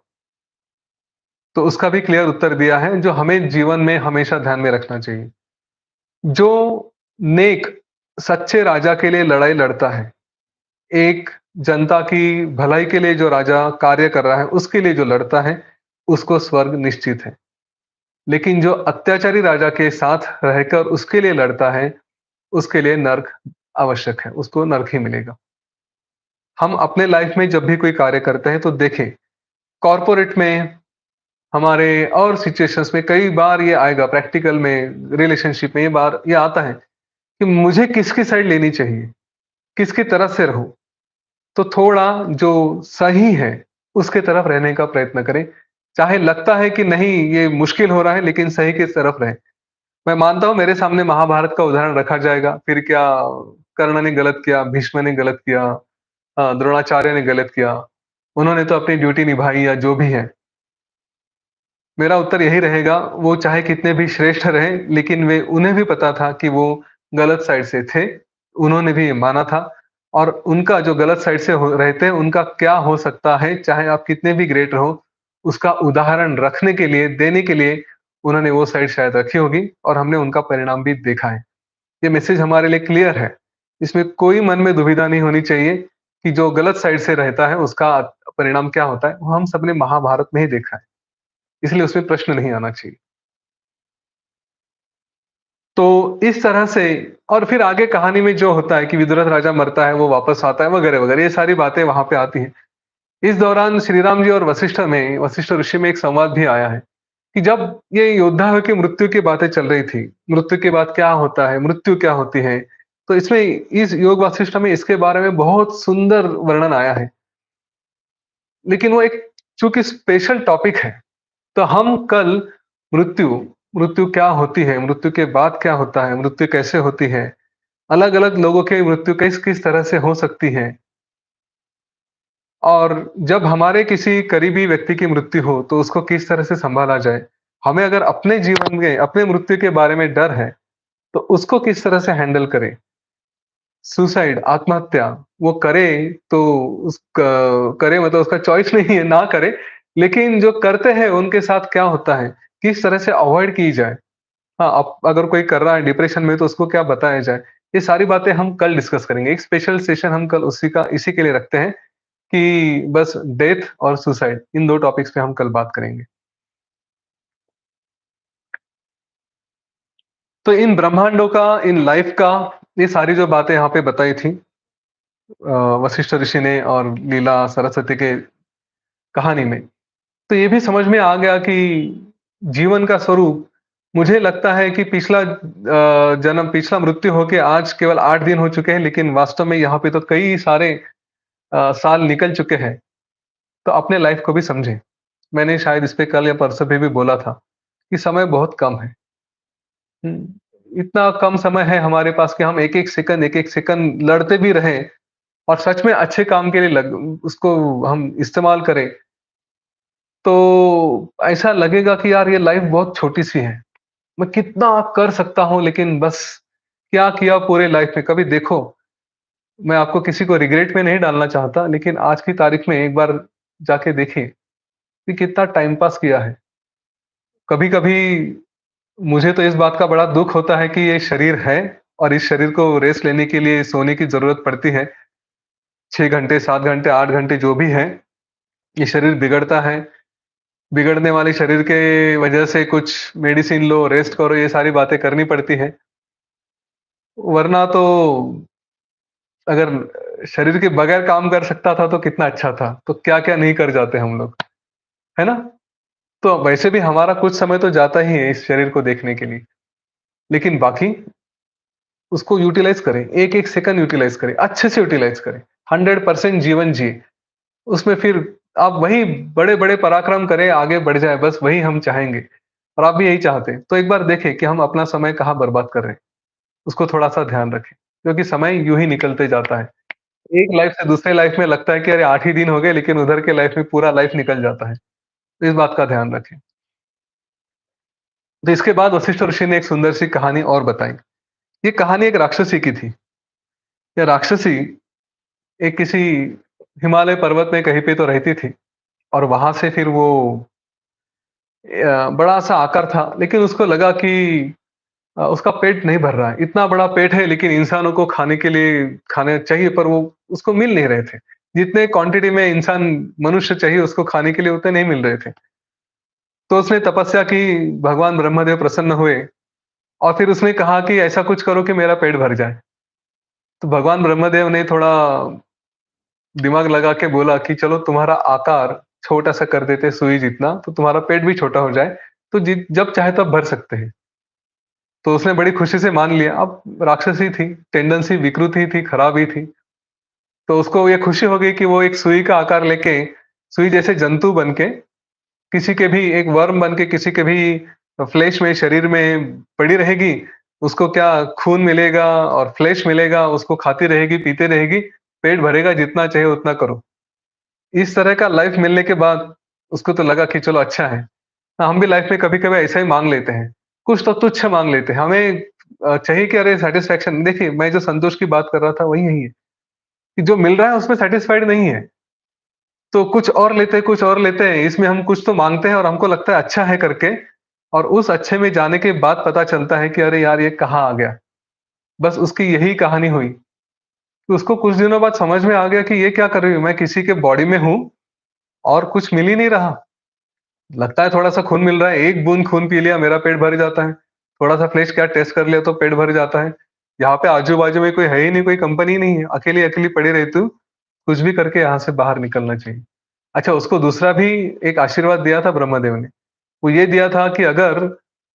Speaker 1: तो उसका भी क्लियर उत्तर दिया है, जो हमें जीवन में हमेशा ध्यान में रखना चाहिए। जो नेक, सच्चे राजा के लिए लड़ाई लड़ता है, एक जनता की भलाई के लिए जो राजा कार्य कर रहा है, उसके लिए जो लड़ता है, उसको स्वर्ग निश्चित है। लेकिन जो अत्याचारी राजा के साथ रहकर उसके लिए लड़ता है, उसके लिए नर्क आवश्यक है, उसको नर्क ही मिलेगा। हम अपने लाइफ में जब भी कोई कार्य करते हैं तो देखें, कॉर्पोरेट में, हमारे और सिचुएशंस में कई बार ये आएगा, प्रैक्टिकल में, रिलेशनशिप में ये आता है कि मुझे किसकी साइड लेनी चाहिए, किसकी तरफ से रहूँ? तो थोड़ा जो सही है, उसके तरफ रहने का प्रयत्न करें। चाहे लगता है कि नहीं ये मुश्किल हो रहा है लेकिन सही की तरफ रहें। मैं मानता हूँ मेरे सामने महाभारत का उदाहरण रखा जाएगा, फिर क्या कर्ण ने गलत किया, भीष्म ने गलत किया, द्रोणाचार्य ने गलत किया। उन्होंने तो अपनी ड्यूटी निभाई या जो भी है। मेरा उत्तर यही रहेगा, वो चाहे कितने भी श्रेष्ठ रहें, लेकिन वे उन्हें भी पता था कि वो गलत साइड से थे। उन्होंने भी ये माना था और उनका जो गलत साइड से रहते हैं, उनका क्या हो सकता है, चाहे आप कितने भी ग्रेट रहो, उसका उदाहरण रखने के लिए, देने के लिए उन्होंने वो साइड शायद रखी होगी और हमने उनका परिणाम भी देखा है। ये मैसेज हमारे लिए क्लियर है। इसमें कोई मन में दुविधा नहीं होनी चाहिए कि जो गलत साइड से रहता है, उसका परिणाम क्या होता है, वो हम सबने महाभारत में ही देखा है। इसलिए उसमें प्रश्न नहीं आना चाहिए। तो इस तरह से और फिर आगे कहानी में जो होता है कि विदुरथ राजा मरता है, वो वापस आता है वगैरह-वगैरह, ये सारी बातें वहाँ पे आती हैं। इस दौरान श्री राम जी और वशिष्ठ ऋषि में एक संवाद भी आया है कि जब ये योद्धा की मृत्यु की बातें चल रही थी, मृत्यु के बाद क्या होता है, मृत्यु क्या होती है? तो इसमें इस योग वासिष्ठ में इसके बारे में बहुत सुंदर वर्णन आया है। लेकिन वो एक चूँकि स्पेशल टॉपिक है, तो हम कल मृत्यु, मृत्यु क्या होती है? मृत्यु के बाद क्या होता है? मृत्यु कैसे होती है? अलग-अलग लोगों की मृत्यु किस-किस तरह से हो सकती है? और जब हमारे किसी करीबी व्यक्ति की मृत्यु हो, तो उसको किस तरह से सँभाला जाए? हमें अगर अपने जीवन में, अपने मृत्यु के बारे में डर है, तो उसको किस तरह से हैंडल करें? सुसाइड, आत्महत्या, वो करे तो करे मतलब उसका चॉइस नहीं है, ना करे, लेकिन जो करते हैं उनके साथ क्या होता है? किस तरह से अवॉइड की जाए? हाँ, अगर कोई कर रहा है डिप्रेशन में तो उसको क्या बताया जाए? ये सारी बातें हम कल डिस्कस करेंगे। एक स्पेशल सेशन हम कल इसी के लिए रखते हैं कि बस डेथ और सुसाइड इन 2 टॉपिक्स पे हम कल बात करेंगे। तो इन ब्रह्मांडों का, इन लाइफ का, ये सारी जो बातें यहाँ पे बताई थी वशिष्ठ ऋषि ने और लीला सरस्वती के कहानी में, तो ये भी समझ में आ गया कि जीवन का स्वरूप, मुझे लगता है कि पिछला मृत्यु होके आज केवल 8 दिन हो चुके हैं, लेकिन वास्तव में यहाँ पे तो कई सारे साल निकल चुके हैं। तो अपने लाइफ को भी समझें। मैंने शायद इस पे कल या परसों भी बोला था कि समय बहुत कम है। इतना कम समय है हमारे पास कि हम एक-एक सेकंड लड़ते भी रहें और सच में अच्छे काम के लिए लग उसको हम इस्तेमाल करें, तो ऐसा लगेगा कि यार ये लाइफ बहुत छोटी-सी है। मैं कितना कर सकता हूँ, लेकिन बस क्या किया पूरे लाइफ में? कभी देखो, मैं आपको किसी को रिग्रेट में नहीं डालना चाहता, लेकिन आज की तारीख में एक बार जाके देखें कि कितना टाइम पास किया है। कभी-कभी मुझे तो इस बात का बड़ा दुःख होता है कि ये शरीर है और इस शरीर को रेस्ट लेने के लिए सोने की ज़रूरत पड़ती है। 6 घंटे, 7 घंटे, 8 घंटे जो भी है, ये शरीर बिगड़ता है। बिगड़ने वाले शरीर के वजह से कुछ मेडिसिन लो, रेस्ट करो, ये सारी बातें करनी पड़ती हैं। वरना तो अगर शरीर के बगैर काम कर सकता था तो कितना अच्छा था। तो क्या-क्या नहीं कर जाते हम लोग, है ना? तो वैसे भी हमारा कुछ समय तो जाता ही है इस शरीर को देखने के लिए। लेकिन बाकी उसको यूटिलाइज़ करें, एक-एक सेकंड यूटिलाइज़ करें, अच्छे से यूटिलाइज़ करें। 100% जीवन जिए। उसमें फिर आप वही बड़े-बड़े पराक्रम करें, आगे बढ़ जाएँ, बस वही हम चाहेंगे और आप भी यही चाहते हैं। तो एक बार देखें कि हम अपना समय कहाँ बर्बाद कर रहे हैं, उसको थोड़ा-सा ध्यान रखें, क्योंकि समय यूँ ही निकलते जाता है। एक लाइफ़ से दूसरे लाइफ़ में लगता है कि अरे 8 ही दिन हो गए, लेकिन उधर के लाइफ़ में पूरा लाइफ़ निकल जाता है। तो इस बात का ध्यान रखें। तो इसके बाद वशिष्ठ ऋषि ने एक सुंदर सी कहानी और बताई। ये कहानी एक राक्षसी की थी। ये राक्षसी एक किसी हिमालय पर्वत में कहीं पे तो रहती थी और वहाँ से फिर वो बड़ा-सा आकार था, लेकिन उसको लगा कि उसका पेट नहीं भर रहा है। इतना बड़ा पेट है, लेकिन इंसानों को खाने के लिए खाने चाहिए, पर वो उसको मिल नहीं रहे थे। जितने क्वांटिटी में इंसान मनुष्य चाहिए उसको खाने के लिए, उतने नहीं मिल रहे थे। तो उसने तपस्या की, भगवान ब्रह्मदेव प्रसन्न हुए और फिर उसने कहा कि ऐसा कुछ करो कि मेरा पेट भर जाए। तो भगवान ब्रह्मदेव ने थोड़ा दिमाग लगा के बोला कि चलो तुम्हारा आकार छोटा-सा कर देते सुई जितना, तो तुम्हारा पेट भी छोटा हो जाए, तो जब चाहे तब भर सकते हैं। तो उसने बड़ी खुशी से मान लिया। अब राक्षसी थी, टेंडेंसी विकृत ही थी, खराब ही थी। तो उसको ये खुशी हो गई कि वो एक सुई का आकार लेके, सुई जैसे जंतु बन के, किसी के भी एक वर्म बन के किसी के भी फ्लेश में, शरीर में पड़ी रहेगी। उसको क्या खून मिलेगा और फ्लेश मिलेगा, उसको खाती रहेगी, पीते रहेगी, पेट भरेगा, जितना चाहिए उतना करो। इस तरह का लाइफ मिलने के बाद उसको तो लगा कि चलो अच्छा है। हाँ, हम भी लाइफ में कभी-कभी ऐसा ही माँग लेते हैं। कुछ तो तुच्छ माँग लेते हैं। हमें चाहिए कि अरे सैटिस्फैक्शन, देखिए मैं जो संतोष की बात कर रहा था वही यही है, कि जो मिल रहा है उसमें सैटिस्फाइड नहीं है। तो कुछ और लेते हैं। इसमें हम कुछ तो माँगते हैं और हमको लगता है अच्छा है करके, और उस अच्छे में जाने के बाद पता चलता है कि अरे यार ये कहाँ आ गया। बस उसकी यही कहानी हुई। तो उसको कुछ दिनों बाद समझ में आ गया कि ये क्या कर रही हूँ, मैं किसी के बॉडी में हूँ और कुछ मिल ही नहीं रहा। लगता है थोड़ा-सा खून मिल रहा है, 1 बूँद खून पी लिया मेरा पेट भर जाता है। थोड़ा-सा फ्लेश क्या टेस्ट कर लिया तो पेट भर जाता है। यहाँ पे आजू-बाजू में कोई है ही नहीं, कोई कंपनी नहीं है, अकेली-अकेली पड़ी रहती हूँ। कुछ भी करके यहाँ से बाहर निकलना चाहिए। अच्छा, उसको दूसरा भी एक आशीर्वाद दिया था ब्रह्मदेव ने। वो ये दिया था कि अगर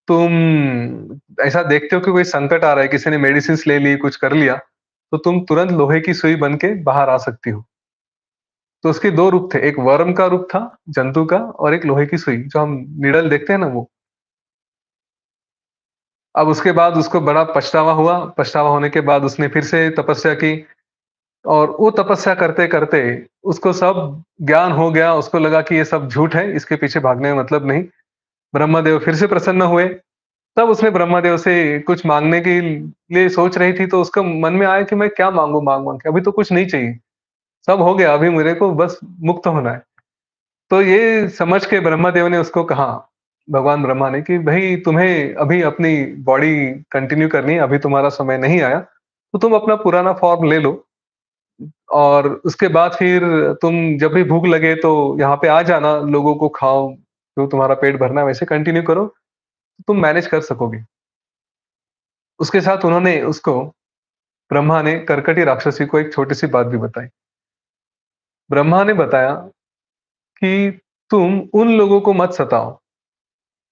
Speaker 1: तुम ऐसा देखते हो कि कोई संकट आ रहा है, किसी ने मेडिसिन्स ले ली, कुछ कर लिया, तो तुम तुरंत लोहे की सुई बन के बाहर आ सकती हो। तो उसके 2 रूप थे, एक वर्म का रूप था, जंतु का, और एक लोहे की सुई, जो हम नीडल देखते हैं ना वो। अब उसके बाद उसको बड़ा पछतावा हुआ, पछतावा होने के बाद उसने फिर से तपस्या की और वो तपस्या करते-करते उसको सब ज्ञान हो गया, उसको लगा कि ये सब झूठ है, इसके पीछे भागने में मतलब नहीं। ब्रह्मदेव फिर से प्रसन्न हुए, तब उसने ब्रह्मदेव से कुछ माँगने के लिए सोच रही थी, तो उसका मन में आया कि मैं क्या माँगू माँग-माँग के, अभी तो कुछ नहीं चाहिए, सब हो गया, अभी मेरे को बस मुक्त होना है। तो ये समझ के ब्रह्मदेव ने उसको कहा, भगवान ब्रह्मा ने, कि भई तुम्हें अभी अपनी बॉडी कंटिन्यू करनी है, अभी तुम्हारा समय नहीं आया। तो तुम अपना पुराना फ़ॉर्म ले लो और उसके बाद फिर तुम जब भी भूख लगे तो यहाँ पे आ जाना, लोगों को खाओ, जो तुम्हारा पेट भरना है वैसे कंटिन्यू करो, तुम मैनेज कर सकोगे। उसके साथ उन्होंने उसको ब्रह्मा ने कर्कटी राक्षसी को एक छोटी-सी बात भी बताई। ब्रह्मा ने बताया कि तुम उन लोगों को मत सताओ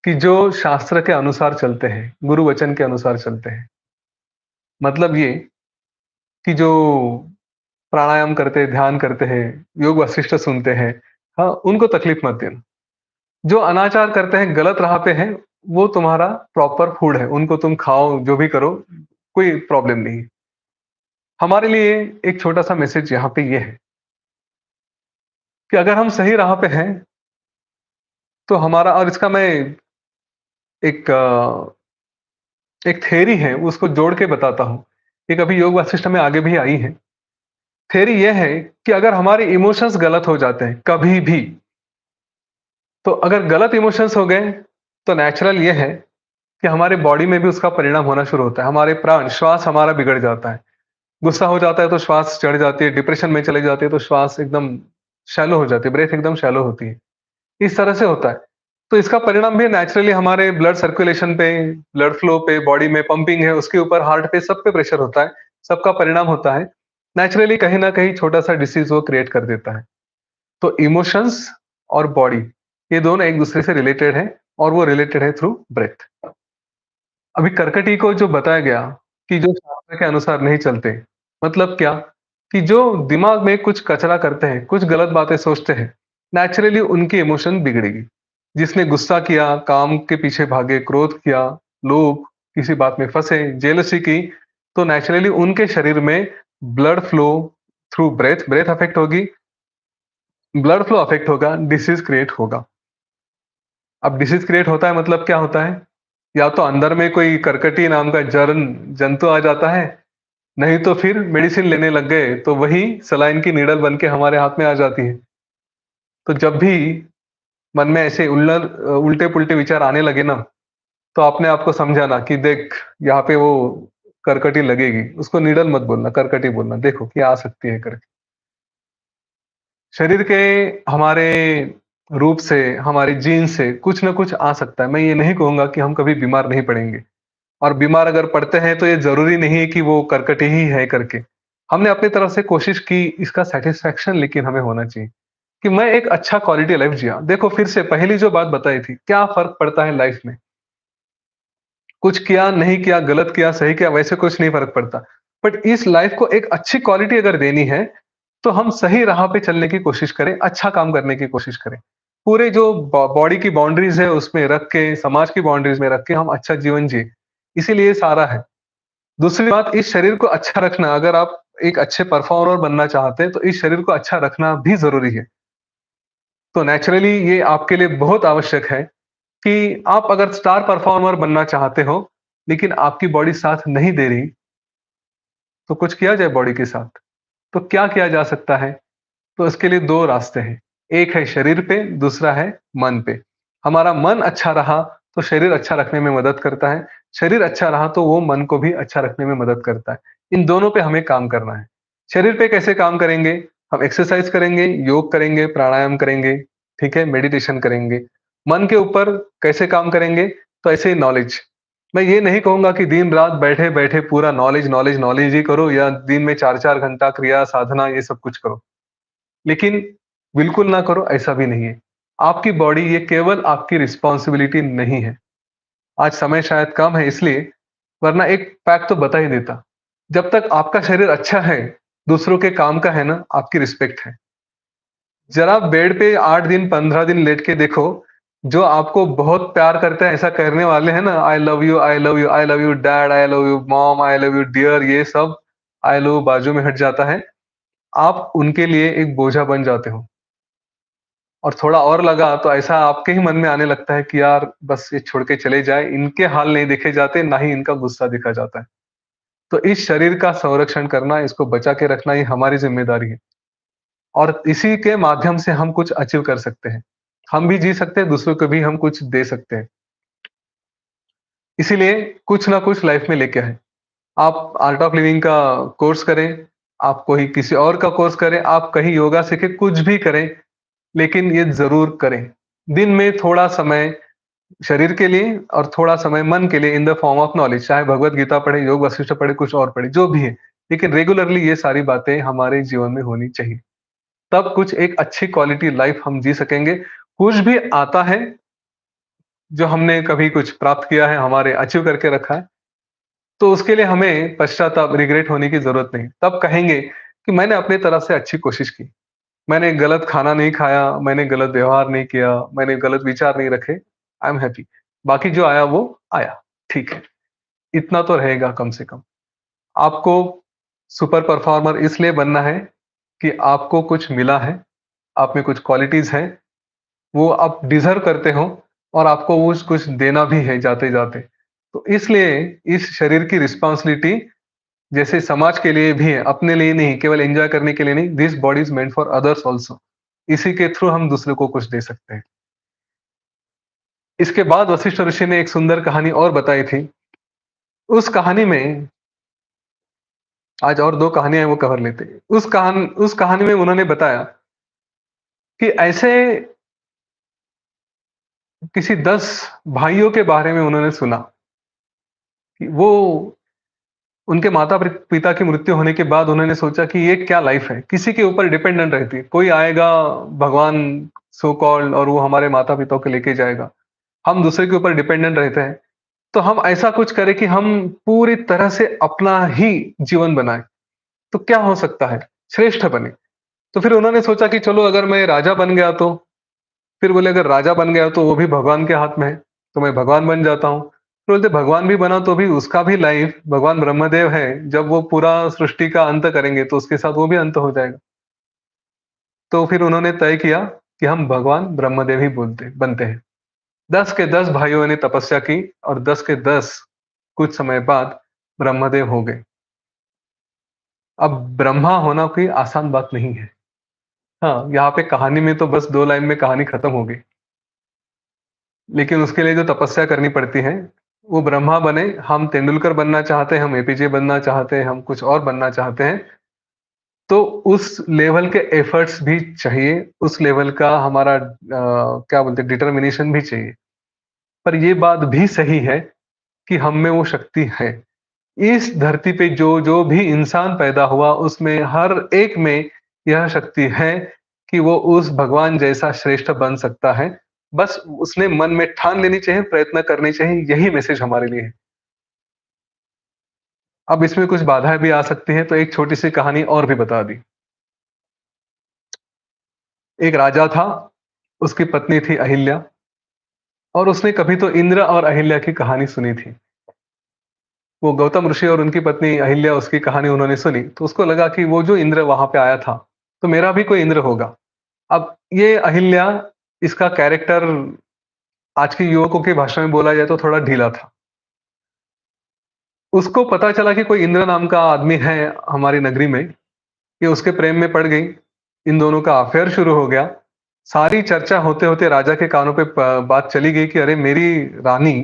Speaker 1: कि जो शास्त्र के अनुसार चलते हैं, गुरु वचन के अनुसार चलते हैं। मतलब ये कि जो प्राणायाम करते हैं, ध्यान करते हैं, योग वशिष्ठ सुनते हैं, हाँ, उनको तकलीफ मत देना। जो अनाचार करते हैं, गलत राह पे हैं, वो तुम्हारा प्रॉपर फूड है, उनको तुम खाओ, जो भी करो, कोई प्रॉब्लम नहीं है। हमारे लिए एक छोटा-सा मैसेज यहाँ पे ये है कि अगर हम सही राह पे हैं, तो हमारा और इसका मैं एक एक थ्योरी है, उसको जोड़ के बताता हूँ। एक अभी योग वासिष्ठ में आगे भी आई है। थ्योरी ये है कि अगर हमारे इमोशंस गलत हो जाते हैं, कभी भी, तो अगर गलत इमोशंस हो गए, तो नेचुरल ये है कि हमारे बॉडी में भी उसका परिणाम होना शुरू होता है। हमारे प्राण, श्वास हमारा बिगड़ जाता है। गुस्सा हो जाता है तो श्वास चढ़ जाती है, डिप्रेशन में चले जाते हैं तो श्वास एकदम शैलो हो जाती है, ब्रेथ एकदम शैलो होती है। इस तरह से होता है। तो इसका परिणाम भी नेचुरली हमारे ब्लड सर्कुलेशन पे, ब्लड फ्लो पे, बॉडी में पंपिंग है, उसके ऊपर हार्ट पे, सब पे प्रेशर होता है, सबका परिणाम होता है। नेचुरली कहीं न कहीं छोटा-सा डिसीज़ वो क्रिएट कर देता है। तो इमोशंस और बॉडी, ये दोनों एक-दूसरे से रिलेटेड हैं और वो रिलेटेड है थ्रू ब्रेथ। अभी कर्कटी को जो बताया गया कि जो शास्त्र के अनुसार नहीं चलते, मतलब क्या? कि जो दिमाग में कुछ कचरा करते हैं, कुछ गलत बातें सोचते हैं, नेचुरली उनकी इमोशन बिगड़ेगी। जिसने गुस्सा किया, काम के पीछे भागे, क्रोध किया, लोभ, किसी बात में फँसे, जेलसी की, तो नेचुरली उनके शरीर में blood flow through breath breath affect होगी, ब्लड फ्लो अफेक्ट होगा, डिसीज़ क्रिएट होगा। अब डिसीज़ क्रिएट होता है मतलब क्या होता है? या तो अंदर में कोई कर्कटी नाम का जंतु आ जाता है, नहीं तो फिर मेडिसिन लेने लग गए, तो वही सलाइन की नीडल बन के हमारे हाथ में आ जाती है। तो जब भी मन में ऐसे उल्टे-पुल्टे विचार आने लगे ना, तो अपने आप को समझाना कि देख, यहाँ पे वो कर्कटी लगेगी। उसको नीडल मत बोलना, कर्कटी बोलना, देखो ये आ सकती है करके। शरीर के हमारे रूप से, हमारे जीन से कुछ न कुछ आ सकता है। मैं ये नहीं कहूँगा कि हम कभी बीमार नहीं पड़ेंगे। और बीमार अगर पड़ते हैं तो ये ज़रूरी नहीं है कि वो कर्कट ही है करके। हमने अपनी तरफ से कोशिश की, इसका सैटिस्फैक्शन लेकिन हमें होना चाहिए कि मैं एक अच्छा क्वालिटी लाइफ़ जिया। देखो फिर से पहली जो बात बताई थी, क्या फ़र्क पड़ता है लाइफ़ में? कुछ किया, नहीं किया, गलत किया, सही किया, वैसे कुछ नहीं फ़र्क पड़ता। बट इस लाइफ़ को एक अच्छी क्वालिटी अगर देनी है, तो हम सही राह पे चलने की कोशिश करें, अच्छा काम करने की कोशिश करें। पूरे जो बॉडी की बाउंड्रीज़ है उसमें रख के, समाज की बाउंड्रीज़ में रख के हम अच्छा जीवन जिए। इसीलिए ये सारा है। दूसरी बात, इस शरीर को अच्छा रखना, अगर आप एक अच्छे परफॉर्मर बनना चाहते हैं, तो इस शरीर को अच्छा रखना भी ज़रूरी है। तो नेचुरली ये आपके लिए बहुत आवश्यक है कि आप अगर स्टार परफॉर्मर बनना चाहते हो, लेकिन आपकी बॉडी साथ नहीं दे रही, तो कुछ किया जाए बॉडी के साथ। तो क्या किया जा सकता है? तो इसके लिए 2 रास्ते हैं। एक है शरीर पे, दूसरा है मन पे। हमारा मन अच्छा रहा, तो शरीर अच्छा रखने में मदद करता है। शरीर अच्छा रहा, तो वो मन को भी अच्छा रखने में मदद करता है। इन दोनों पे हमें काम करना है। शरीर पे कैसे काम करेंगे? हम एक्सरसाइज़ करेंगे, योग करेंगे, प्राणायाम करेंगे, ठीक है? मेडिटेशन करेंगे। मन के ऊपर कैसे काम करेंगे? तो ऐसे ही नॉलेज। मैं ये नहीं कहूँगा कि दिन-रात बैठे-बैठे पूरा नॉलेज, नॉलेज, नॉलेज ही करो या दिन में 4-4 घंटा क्रिया, साधना ये सब कुछ करो। लेकिन बिल्कुल ना करो ऐसा भी नहीं है। आपकी बॉडी ये केवल आपकी रिस्पॉन्सिबिलिटी नहीं है। आज समय शायद कम है इसलिए, वरना एक फैक्ट तो बता ही देता। जब तक आपका शरीर अच्छा है, दूसरों के काम का है ना, आपकी रिस्पेक्ट है। ज़रा बेड पे 8 दिन, 15 दिन लेट के देखो, जो आपको बहुत प्यार करते हैं, ऐसा करने वाले हैं ना, I love you, I love you, I love you dad, I love you mom, I love you dear, ये सब आई लव यू बाजू में हट जाता है। आप उनके लिए एक बोझा बन जाते हो। और थोड़ा और लगा तो ऐसा आपके ही मन में आने लगता है कि यार बस ये छोड़ के चले जाएँ, इनके हाल नहीं देखे जाते, ना ही इनका गुस्सा देखा जाता है। तो इस शरीर का संरक्षण करना, इसको बचा के रखना ये हमारी ज़िम्मेदारी है और इसी के माध्यम से हम कुछ अचीव कर सकते हैं। हम भी जी सकते हैं, दूसरों को भी हम कुछ दे सकते हैं। इसीलिए कुछ ना कुछ लाइफ़ में लेके आएँ। आप आर्ट ऑफ लिविंग का कोर्स करें, आप कोई किसी और का कोर्स करें, आप कहीं योगा सीखें, कुछ भी करें, लेकिन ये ज़रूर करें। दिन में थोड़ा समय शरीर के लिए और थोड़ा समय मन के लिए in the form of knowledge, चाहे भगवत गीता पढ़े, योग वशिष्ठ पढ़े, कुछ और पढ़े, जो भी है। लेकिन रेगुलरली ये सारी बातें हमारे जीवन में होनी चाहिए। तब कुछ एक अच्छी क्वालिटी लाइफ हम जी सकेंगे। कुछ भी आता है, जो हमने कभी कुछ प्राप्त किया है, हमारे अचीव करके रखा है, तो उसके लिए हमें पश्चाताप, रिग्रेट होने की ज़रूरत नहीं। तब कहेंगे कि मैंने अपनी तरफ से अच्छी कोशिश की। मैंने गलत खाना नहीं खाया, मैंने गलत व्यवहार नहीं किया, मैंने गलत विचार नहीं रखे, आई एम हैप्पी। बाकी जो आया वो आया, ठीक है। इतना तो रहेगा कम से कम। आपको सुपर परफॉर्मर इसलिए बनना है कि आपको कुछ मिला है, आप में कुछ क्वालिटीज़ हैं, वो आप डिज़र्व करते हो और आपको वो कुछ देना भी है जाते-जाते। तो इसलिए इस शरीर की रिस्पॉन्सिबिलिटी जैसे समाज के लिए भी है, अपने लिए नहीं, केवल एन्जॉय करने के लिए नहीं, this body is meant for others also. इसी के थ्रू हम दूसरे को कुछ दे सकते हैं। इसके बाद वशिष्ठ ऋषि ने एक सुंदर कहानी और बताई थी। उस कहानी में आज और 2 कहानियाँ हैं वो कवर लेते हैं। उस कहानी में उन्होंने बताया कि ऐसे किसी 10 भाइयों के बारे में उन्होंने सुना कि वो उनके माता-पिता की मृत्यु होने के बाद उन्होंने सोचा कि ये क्या लाइफ़ है? किसी के ऊपर डिपेंडेंट रहती है। कोई आएगा भगवान सो कॉल्ड और वो हमारे माता-पिता को लेके जाएगा। हम दूसरे के ऊपर डिपेंडेंट रहते हैं। तो हम ऐसा कुछ करें कि हम पूरी तरह से अपना ही जीवन बनाएँ। तो क्या हो सकता है? श्रेष्ठ बने। तो फिर उन्होंने सोचा कि चलो अगर मैं राजा बन गया तो? फिर बोले अगर राजा बन गया तो वो भी भगवान के हाथ में है, तो मैं भगवान बन जाता हूँ। फिर बोलते भगवान भी बना तो भी उसका भी लाइफ भगवान ब्रह्मदेव है, जब वो पूरा सृष्टि का अंत करेंगे तो उसके साथ वो भी अंत हो जाएगा। तो फिर उन्होंने तय किया कि हम भगवान ब्रह्मदेव ही बोलते बनते हैं। 10 के 10 भाइयों ने तपस्या की और 10 के 10 कुछ समय बाद ब्रह्मदेव हो गए। अब ब्रह्मा होना कोई आसान बात नहीं है। हाँ, यहाँ पे कहानी में तो बस 2 लाइन में कहानी खत्म हो गई। लेकिन उसके लिए जो तपस्या करनी पड़ती है, वो ब्रह्मा बने, हम तेंदुलकर बनना चाहते हैं, हम एपीजे बनना चाहते हैं, हम कुछ और बनना चाहते हैं, तो उस लेवल के एफर्ट्स भी चाहिए, उस लेवल का हमारा क्या बोलते हैं डिटर्मिनेशन भी चाहिए। पर ये बात भी सही है कि हम में वो शक्ति है। इस धरती पे जो भी इंसान पैदा हुआ, उसमें हर एक में यह शक्ति है कि वो उस भगवान जैसा श्रेष्ठ बन सकता है। बस उसने मन में ठान लेनी चाहिए, प्रयत्न करने चाहिए, यही मैसेज हमारे लिए है। अब इसमें कुछ बाधाएँ भी आ सकती हैं, तो एक छोटी-सी कहानी और भी बता दी। एक राजा था, उसकी पत्नी थी अहिल्या और उसने कभी तो इंद्र और अहिल्या की कहानी सुनी थी। वो गौतम ऋषि और उनकी पत्नी अहिल्या उसकी कहानी उन्होंने सुनी, तो उसको लगा कि वो जो इंद्र वहाँ पे आया था, तो मेरा भी कोई इंद्र होगा। अब ये अहिल्या, इसका कैरेक्टर आज के युवकों की भाषा में बोला जाए तो थोड़ा ढीला था। उसको पता चला कि कोई इंद्र नाम का आदमी है हमारी नगरी में, ये उसके प्रेम में पड़ गई। इन दोनों का अफ़ेयर शुरू हो गया। सारी चर्चा होते-होते राजा के कानों पे बात चली गई कि अरे मेरी रानी,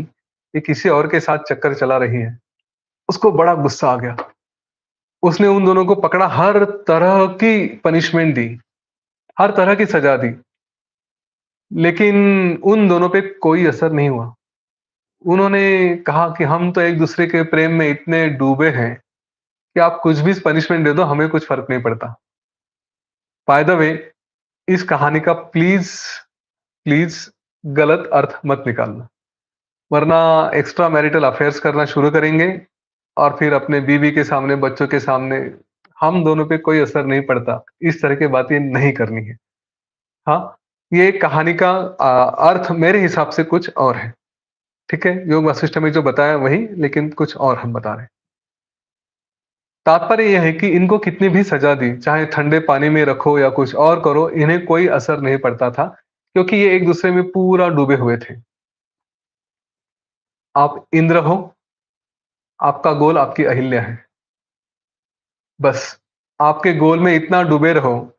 Speaker 1: ये किसी और के साथ चक्कर चला रही है। उसको बड़ा गुस्सा आ गया। उसने उन दोनों को पकड़ा, हर तरह की पनिशमेंट दी, हर तरह की सज़ा दी, लेकिन उन दोनों पे कोई असर नहीं हुआ। उन्होंने कहा कि हम तो एक-दूसरे के प्रेम में इतने डूबे हैं कि आप कुछ भी पनिशमेंट दे दो, हमें कुछ फ़र्क नहीं पड़ता। बाय द वे, इस कहानी का प्लीज़, प्लीज़ गलत अर्थ मत निकालना, वरना एक्स्ट्रा मैरिटल अफ़ेयर्स करना शुरू करेंगे और फिर अपने बीवी के सामने, बच्चों के सामने, हम दोनों पे कोई असर नहीं पड़ता। इस तरह की बातें नहीं करनी है। हाँ, ये कहानी का अर्थ मेरे हिसाब से कुछ और है। ठीक है? योग वासिष्ठ में जो बताया वही, लेकिन कुछ और हम बता रहे हैं। तात्पर्य ये है कि इनको कितनी भी सज़ा दी, चाहे ठंडे पानी में रखो या कुछ और करो, इन्हें कोई असर नहीं पड़ता था, क्योंकि ये एक-दूसरे में पूरा डूबे हुए थे। आप इंद्र हो, आपका गोल आपकी अहिल्या है। बस, आपके गोल में इतना डूबे रहो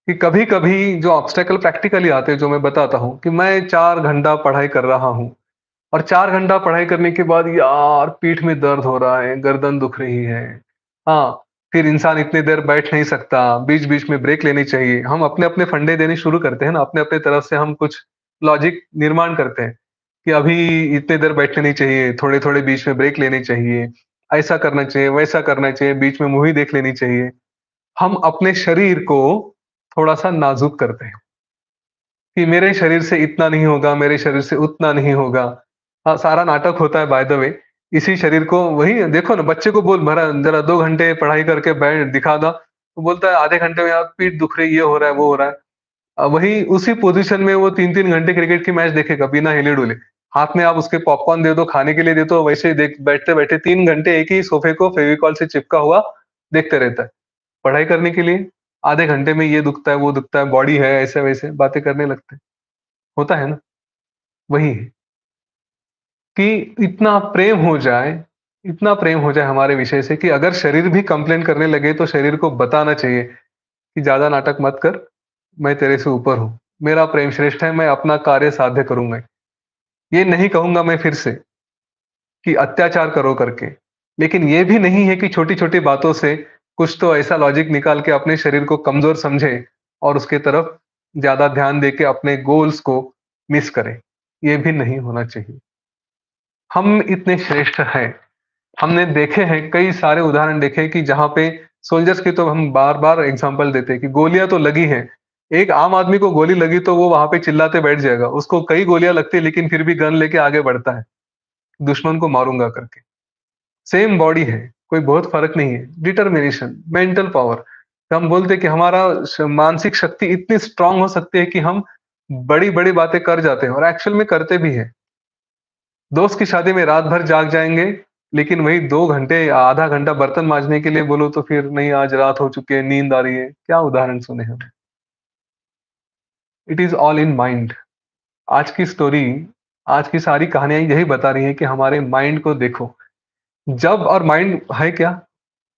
Speaker 1: कि कभी-कभी जो ऑब्स्टेकल प्रैक्टिकली आते हैं, जो मैं बताता हूँ कि मैं 4 घंटा पढ़ाई कर रहा हूँ। और 4 घंटा पढ़ाई करने के बाद यार पीठ में दर्द हो रहा है, गर्दन दुख रही है। हाँ, फिर इंसान इतनी देर बैठ नहीं सकता, बीच-बीच में ब्रेक लेनी चाहिए। हम अपने-अपने फंडे देने शुरू करते हैं ना, अपने-अपने तरफ से हम कुछ लॉजिक निर्माण करते हैं, कि अभी इतनी देर बैठना नहीं चाहिए, थोड़े-थोड़े बीच में ब्रेक लेनी चाहिए, ऐसा करना चाहिए, वैसा करना चाहिए, बीच में मूवी देख लेनी चाहिए। हम अपने शरीर को थोड़ा-सा नाज़ुक करते हैं, कि मेरे शरीर से इतना नहीं होगा, मेरे शरीर से उतना नहीं होगा। हाँ, सारा नाटक होता है बाय द वे। इसी शरीर को वही देखो ना बच्चे को बोल भरा ज़रा 2 घंटे पढ़ाई करके बैठ दिखा दो, तो बोलता है आधे घंटे में यार पीठ दुख रही है, ये हो रहा है, वो हो रहा है। वही उसी पोज़ीशन में वो 3-3 घंटे क्रिकेट की मैच देखेगा बिना हिले-डुले। हाथ में आप उसके पॉपकॉर्न दे दो, खाने के लिए दे दो, वैसे ही देख बैठते-बैठे 3 घंटे एक ही सोफ़े को फेविकॉल से चिपका हुआ देखते रहता है। पढ़ाई करने के लिए आधे घंटे में ये दुखता है, वो दुखता है, बॉडी है ऐसे-वैसे बातें करने लगते हैं। होता है ना? वही है कि इतना प्रेम हो जाए हमारे विषय से कि अगर शरीर भी कंप्लेन करने लगे तो शरीर को बताना चाहिए कि ज़्यादा नाटक मत कर, मैं तेरे से ऊपर हूँ। मेरा प्रेम श्रेष्ठ है, मैं अपना कार्य साध्य करूँगा। ये नहीं कहूँगा मैं फिर से कि अत्याचार करो करके। लेकिन ये भी नहीं है कि छोटी-छोटी बातों से कुछ तो ऐसा लॉजिक निकाल के अपने शरीर को कमज़ोर समझे और उसके तरफ ज़्यादा ध्यान देके अपने गोल्स को मिस करें। ये भी नहीं होना चाहिए। हम इतने श्रेष्ठ हैं। हमने देखे हैं कई सारे उदाहरण देखे हैं कि जहाँ पे सोल्जर्स की तो हम बार-बार एग्ज़ाम्पल देते हैं कि गोलियाँ तो लगी हैं। एक आम आदमी को गोली लगी तो वो वहाँ पे चिल्लाते बैठ जाएगा। उसको कई गोलियाँ लगती है लेकिन फिर भी गन लेके आगे बढ़ता है, दुश्मन को मारूँगा करके। सेम बॉडी है, कोई बहुत फ़र्क नहीं है। Determination, mental power. हम बोलते हैं कि हमारा मानसिक शक्ति इतनी स्ट्रॉन्ग हो सकती है कि हम बड़ी-बड़ी बातें कर जाते हैं और एक्चुअल में करते भी हैं। दोस्त की शादी में रात भर जाग जाएँगे, लेकिन वही 2 घंटे या आधा घंटा बर्तन माँजने के लिए बोलो तो फिर नहीं आज रात हो चुकी है, नींद आ रही है। क्या उदाहरण सुने हम। It is all in mind. आज की स्टोरी, आज की सारी कहानियाँ यही बता रही हैं कि हमारे माइंड को देखो। जब और माइंड है क्या?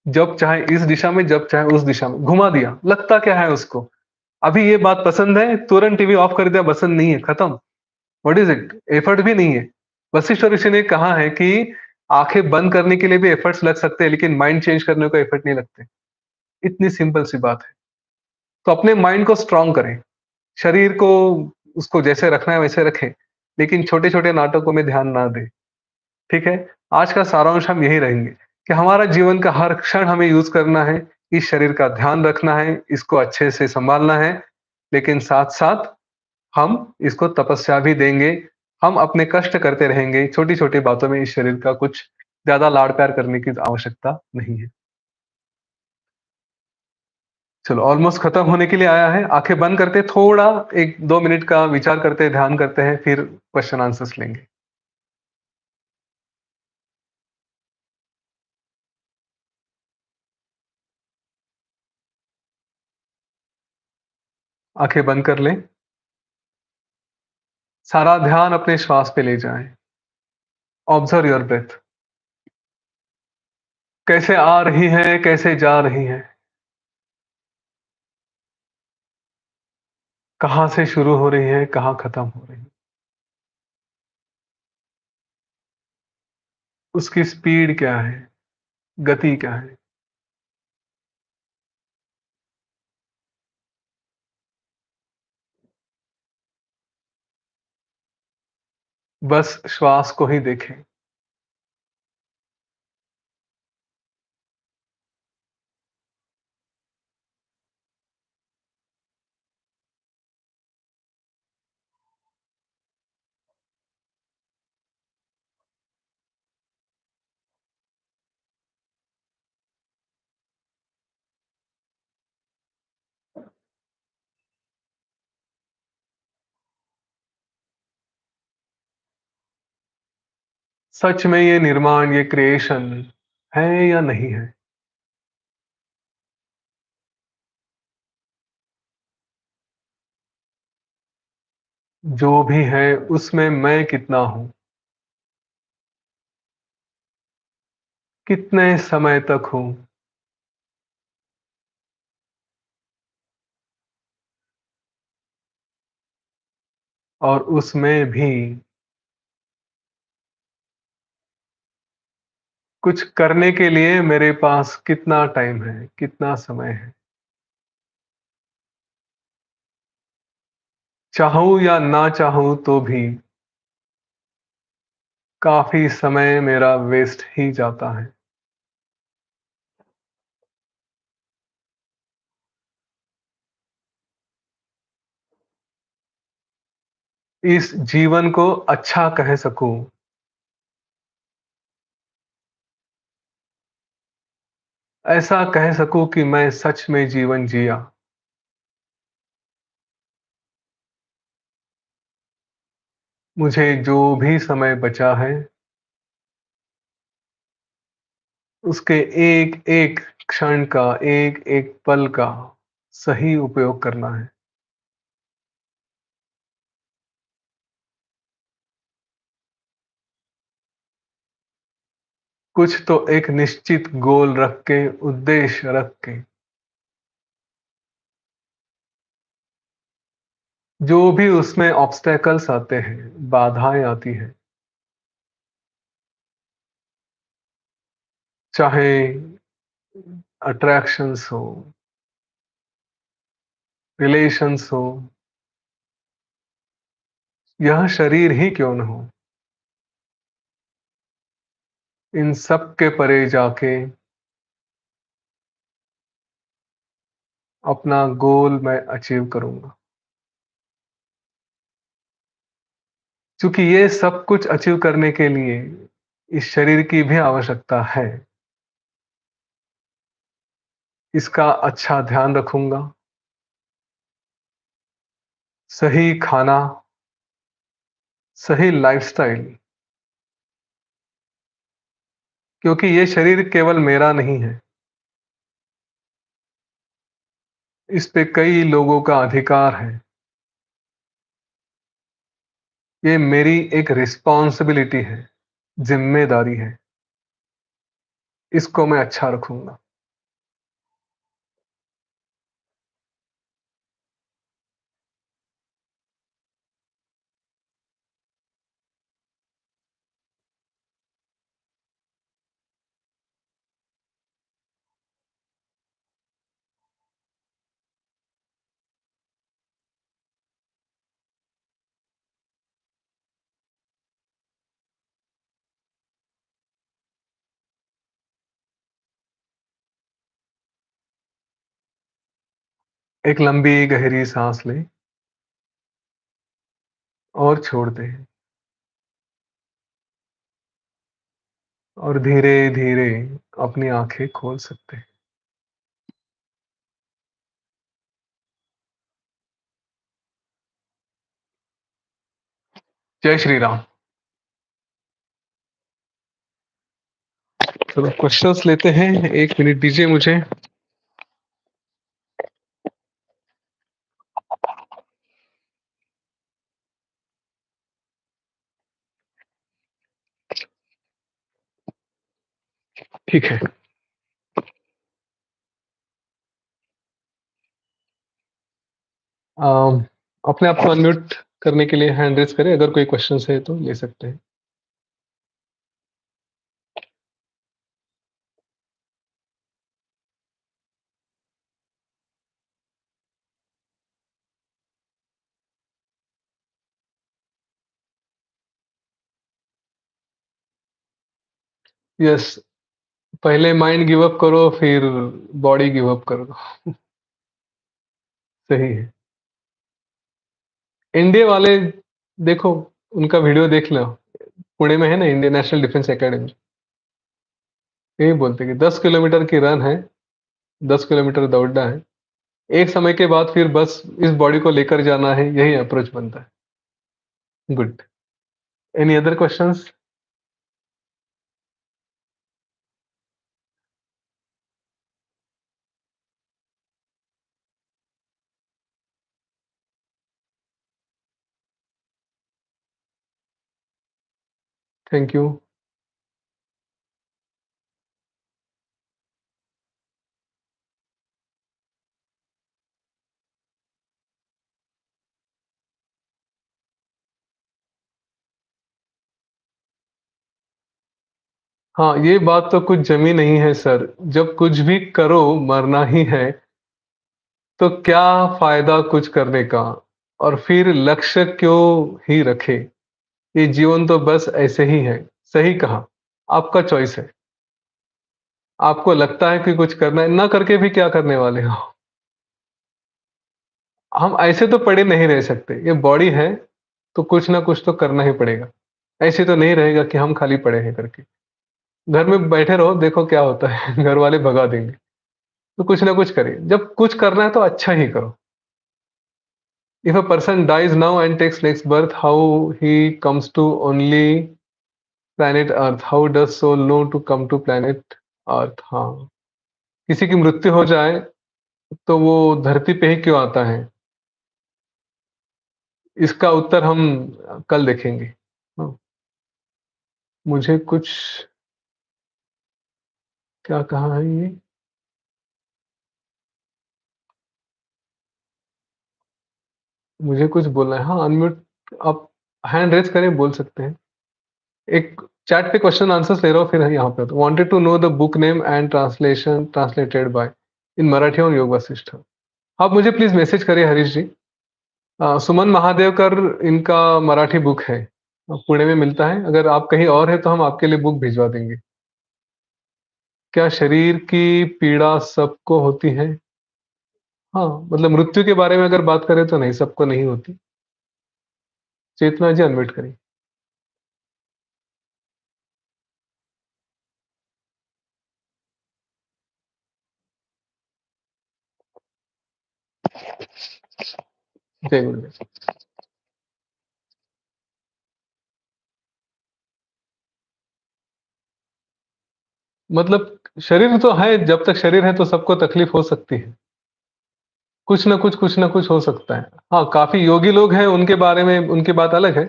Speaker 1: जब चाहे इस दिशा में, जब चाहे उस दिशा में, घुमा दिया, लगता क्या है उसको? अभी ये बात पसंद है, तुरंत टीवी ऑफ कर दिया, पसंद नहीं है, खत्म। What is it? एफर्ट भी नहीं है। वशिष्ठ और ऋषि ने कहा है कि आँखें बंद करने के लिए भी एफर्ट्स लग सकते हैं, लेकिन माइंड चेंज करने को एफर्ट नहीं लगते। इतनी सिंपल सी बात है। तो अपने माइंड को स्ट्रॉन्ग करें, शरीर को उसको जैसे रखना है वैसे रखें, लेकिन छोटे-छोटे नाटकों में ध्यान ना दें। ठीक है? आज का सारांश हम यही रहेंगे कि हमारा जीवन का हर क्षण हमें यूज़ करना है, इस शरीर का ध्यान रखना है, इसको अच्छे से सँभालना है, लेकिन साथ-साथ हम इसको तपस्या भी देंगे। हम अपने कष्ट करते रहेंगे, छोटी-छोटी बातों में इस शरीर का कुछ ज़्यादा लाड-प्यार करने की आवश्यकता नहीं है। चलो ऑलमोस्ट खत्म होने के लिए आया है, आँखें बंद करते थोड़ा 1-2 मिनट का विचार करते हैं, ध्यान करते हैं, फिर क्वेश्चन आंसर्स लेंगे। आँखें बंद कर लें, सारा ध्यान अपने श्वास पे ले जाएँ। Observe your breath. कैसे आ रही है, कैसे जा रही है, कहाँ से शुरू हो रही है, कहाँ खत्म हो रही है। उसकी स्पीड क्या है, गति क्या है। बस श्वास को ही देखें। सच में ये निर्माण, ये क्रिएशन है या नहीं है? जो भी है उसमें मैं कितना हूँ? कितने समय तक हूँ? और उसमें भी कुछ करने के लिए मेरे पास कितना टाइम है, कितना समय है। चाहूँ या ना चाहूँ तो भी काफ़ी समय मेरा वेस्ट ही जाता है। इस जीवन को अच्छा कह सकूँ, ऐसा कह सकूँ कि मैं सच में जीवन जिया। मुझे जो भी समय बचा है, उसके एक-एक क्षण का, एक-एक पल का सही उपयोग करना है। कुछ तो एक निश्चित गोल रख के, उद्देश्य रख के, जो भी उसमें ऑब्स्टैकल्स आते हैं, बाधाएँ आती हैं, चाहे अट्रैक्शंस हो, रिलेशंस हो, यह शरीर ही क्यों न हो, इन सब के परे जाके अपना गोल मैं अचीव करूँगा। चूँकि ये सब कुछ अचीव करने के लिए इस शरीर की भी आवश्यकता है। इसका अच्छा ध्यान रखूँगा, सही खाना, सही लाइफ़स्टाइल, क्योंकि ये शरीर केवल मेरा नहीं है, इस पे कई लोगों का अधिकार है। ये मेरी एक रिस्पॉन्सिबिलिटी है, ज़िम्मेदारी है, इसको मैं अच्छा रखूँगा। एक लंबी गहरी साँस लें और छोड़ दें और धीरे-धीरे अपनी आँखें खोल सकते हैं। जय श्री राम। चलो क्वेश्चंस लेते हैं, 1 मिनट दीजिए मुझे। ठीक है। अम, अपने आप को अनम्यूट करने के लिए हैंड रेज़ करें, अगर कोई क्वेश्चंस है तो ले सकते हैं। यस, पहले माइंड गिव अप करो, फिर बॉडी गिव अप कर दो। सही है। इंडिया वाले देखो, उनका वीडियो देख लो। पुणे में है ना इंडियन नेशनल डिफेंस एकेडमी। यही बोलते हैं कि 10 किलोमीटर की रन है, 10 किलोमीटर दौड़ना है। एक समय के बाद फिर बस इस बॉडी को लेकर जाना है, यही अप्रोच बनता है। Good. Any other questions? Thank you. हाँ, ये बात तो कुछ जमी नहीं है सर। जब कुछ भी करो मरना ही है, तो क्या फ़ायदा कुछ करने का? और फिर लक्ष्य क्यों ही रखे? ये जीवन तो बस ऐसे ही है। सही कहा, आपका चॉइस है। आपको लगता है कि कुछ करना है, ना करके भी क्या करने वाले हो? हम ऐसे तो पड़े नहीं रह सकते। ये बॉडी है, तो कुछ ना कुछ तो करना ही पड़ेगा। ऐसे तो नहीं रहेगा कि हम खाली पड़े हैं करके। घर में बैठे रहो, देखो क्या होता है, घर वाले भगा देंगे। तो कुछ ना कुछ करिए। जब कुछ करना है तो अच्छा ही करो। If a person dies now and takes next birth, how he comes to only planet Earth? How does soul know to come to planet Earth? हाँ, किसी की मृत्यु हो जाए तो वो धरती पे ही क्यों आता है? इसका उत्तर हम कल देखेंगे। हाँ, मुझे कुछ क्या कहा है ये? मुझे कुछ बोलना है। हाँ, अनम्यूट आप हैंड रेज़ करें, बोल सकते हैं। एक चैट पे क्वेश्चन आंसर्स ले रहा हूँ, फिर यहाँ पे wanted to know the book name and translation translated by in Marathi on Yoga Vasishtha. आप मुझे प्लीज़ मैसेज करिए हरीश जी। सुमन महादेवकर इनका मराठी बुक है। पुणे में मिलता है। अगर आप कहीं और हैं तो हम आपके लिए बुक भिजवा देंगे। क्या शरीर की पीड़ा सबको होती है? हाँ, मतलब मृत्यु के बारे में अगर बात करें तो नहीं, सबको नहीं होती। चेतना जी अनम्यूट करिए। जय गुरुदेव। मतलब शरीर तो है, जब तक शरीर है तो सबको तकलीफ हो सकती है। कुछ ना कुछ हो सकता है। हाँ, काफ़ी योगी लोग हैं, उनके बारे में उनकी बात अलग है।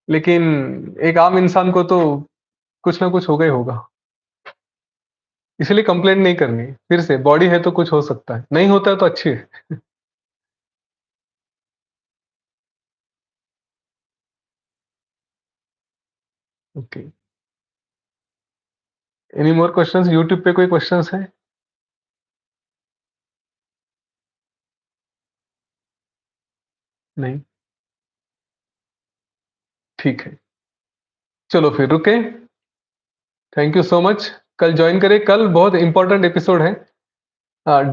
Speaker 1: लेकिन एक आम इंसान को तो कुछ ना कुछ होगा ही होगा। इसलिए कंप्लेंट नहीं करनी। फिर से बॉडी है तो कुछ हो सकता है, नहीं होता है तो अच्छी है। Okay. Any more questions? YouTube पे कोई क्वेश्चंस हैं? नहीं? ठीक है। चलो फिर रुकें। Thank you so much. कल जॉइन करें। कल बहुत इंपॉर्टेंट एपिसोड है।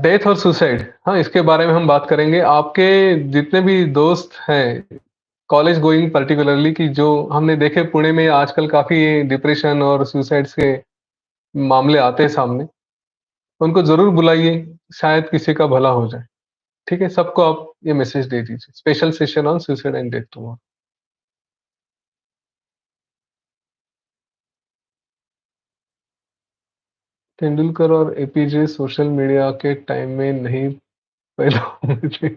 Speaker 1: डेथ और सुसाइड, हाँ, इसके बारे में हम बात करेंगे। आपके जितने भी दोस्त हैं, कॉलेज गोइंग पर्टिकुलरली, कि जो हमने देखे पुणे में आजकल काफ़ी डिप्रेशन और सुसाइड्स के मामले आते हैं सामने, उनको ज़रूर बुलाइए, शायद किसी का भला हो जाए। ठीक है? सबको आप ये मैसेज दे दीजिए। Special session on suicide and death tomorrow. Tendulkar और एपीजे सोशल मीडिया के टाइम में नहीं पैदा हुए थे।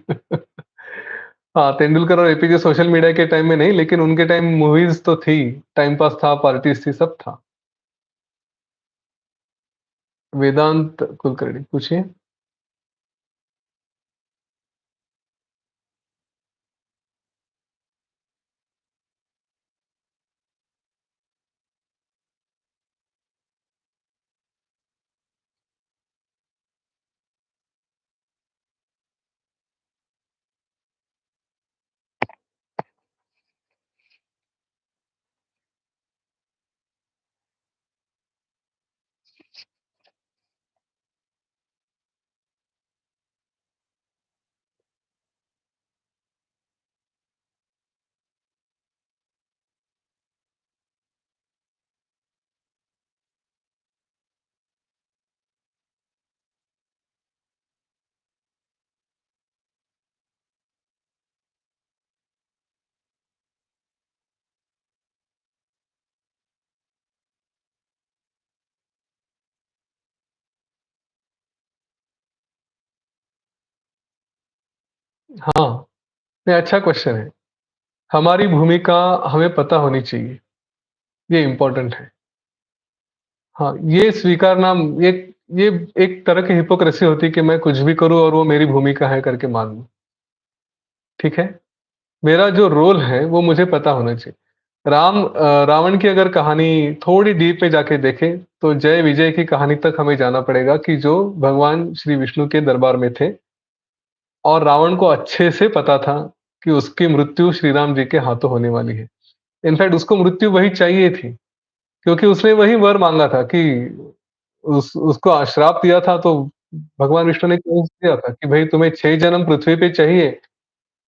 Speaker 1: हाँ, तेंदुलकर और एपीजे सोशल मीडिया के टाइम में नहीं, लेकिन उनके टाइम मूवीज़ तो थी, टाइम पास था, पार्टीज़ थी, सब था। वेदांत कुलकर्णी, पूछिए। हाँ, ये अच्छा क्वेश्चन है। हमारी भूमिका हमें पता होनी चाहिए, ये इम्पोर्टेंट है। हाँ, ये स्वीकारना, ये ये एक तरह की हिपोक्रेसी होती है कि मैं कुछ भी करूँ और वो मेरी भूमिका है करके मान लूँ। ठीक है? मेरा जो रोल है वो मुझे पता होना चाहिए। रावण की अगर कहानी थोड़ी डीप में जाके देखें, तो जय-विजय की कहानी तक हमें जाना पड़ेगा कि जो भगवान श्री विष्णु के दरबार में थे और रावण को अच्छे से पता था कि उसकी मृत्यु श्री राम जी के हाथों होने वाली है। इनफैक्ट उसको मृत्यु वही चाहिए थी, क्योंकि उसने वही वर माँगा था कि उसको श्राप दिया था तो भगवान विष्णु ने क्यों दिया था कि भई तुम्हें 6 जन्म पृथ्वी पे चाहिए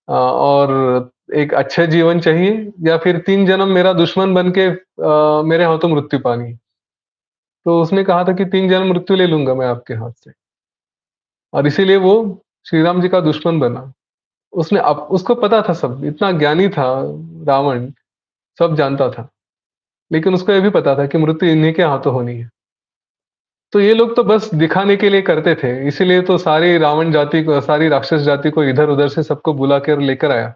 Speaker 1: और एक अच्छा जीवन चाहिए या फिर 3 जन्म मेरा दुश्मन बन के मेरे हाथों मृत्यु पानी है। तो उसने कहा था कि 3 जन्म मृत्यु ले लूँगा मैं आपके हाथ से और इसीलिए वो श्री राम जी का दुश्मन बना। उसने उसको पता था सब, इतना ज्ञानी था रावण, सब जानता था। लेकिन उसको ये भी पता था कि मृत्यु इन्हीं के हाथों होनी है। तो ये लोग तो बस दिखाने के लिए करते थे, इसीलिए तो सारी रावण जाति को सारी राक्षस जाति को इधर-उधर से सबको बुला कर लेकर आया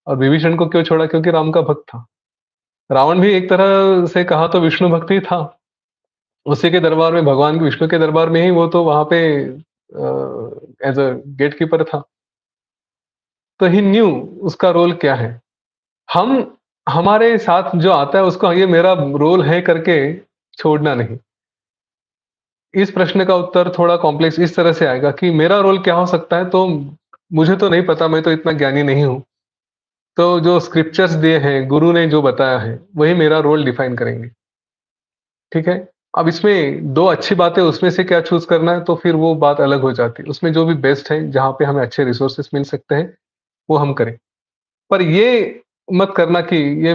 Speaker 1: और विभीषण को क्यों छोड़ा? क्योंकि राम का भक्त था। रावण भी एक तरह से कहा तो विष्णु भक्त ही था। उसी के दरबार में भगवान विष्णु के दरबार में ही वो तो वहाँ पे एज़ अ गेटकीपर था। तो ही न्यू उसका रोल क्या है। हम हमारे साथ जो आता है उसको ये मेरा रोल है करके छोड़ना नहीं। इस प्रश्न का उत्तर थोड़ा कॉम्प्लेक्स इस तरह से आएगा कि मेरा रोल क्या हो सकता है, तो मुझे तो नहीं पता, मैं तो इतना ज्ञानी नहीं हूँ। तो जो स्क्रिप्चर्स दिए हैं, गुरु ने जो बताया है, वही मेरा रोल डिफाइन करेंगे, ठीक है? अब इसमें 2 अच्छी बातें उसमें से क्या चूज़ करना है, तो फिर वो बात अलग हो जाती है। उसमें जो भी बेस्ट है, जहाँ पे हमें अच्छे रिसोर्सेज़ मिल सकते हैं, वो हम करें। पर ये मत करना कि ये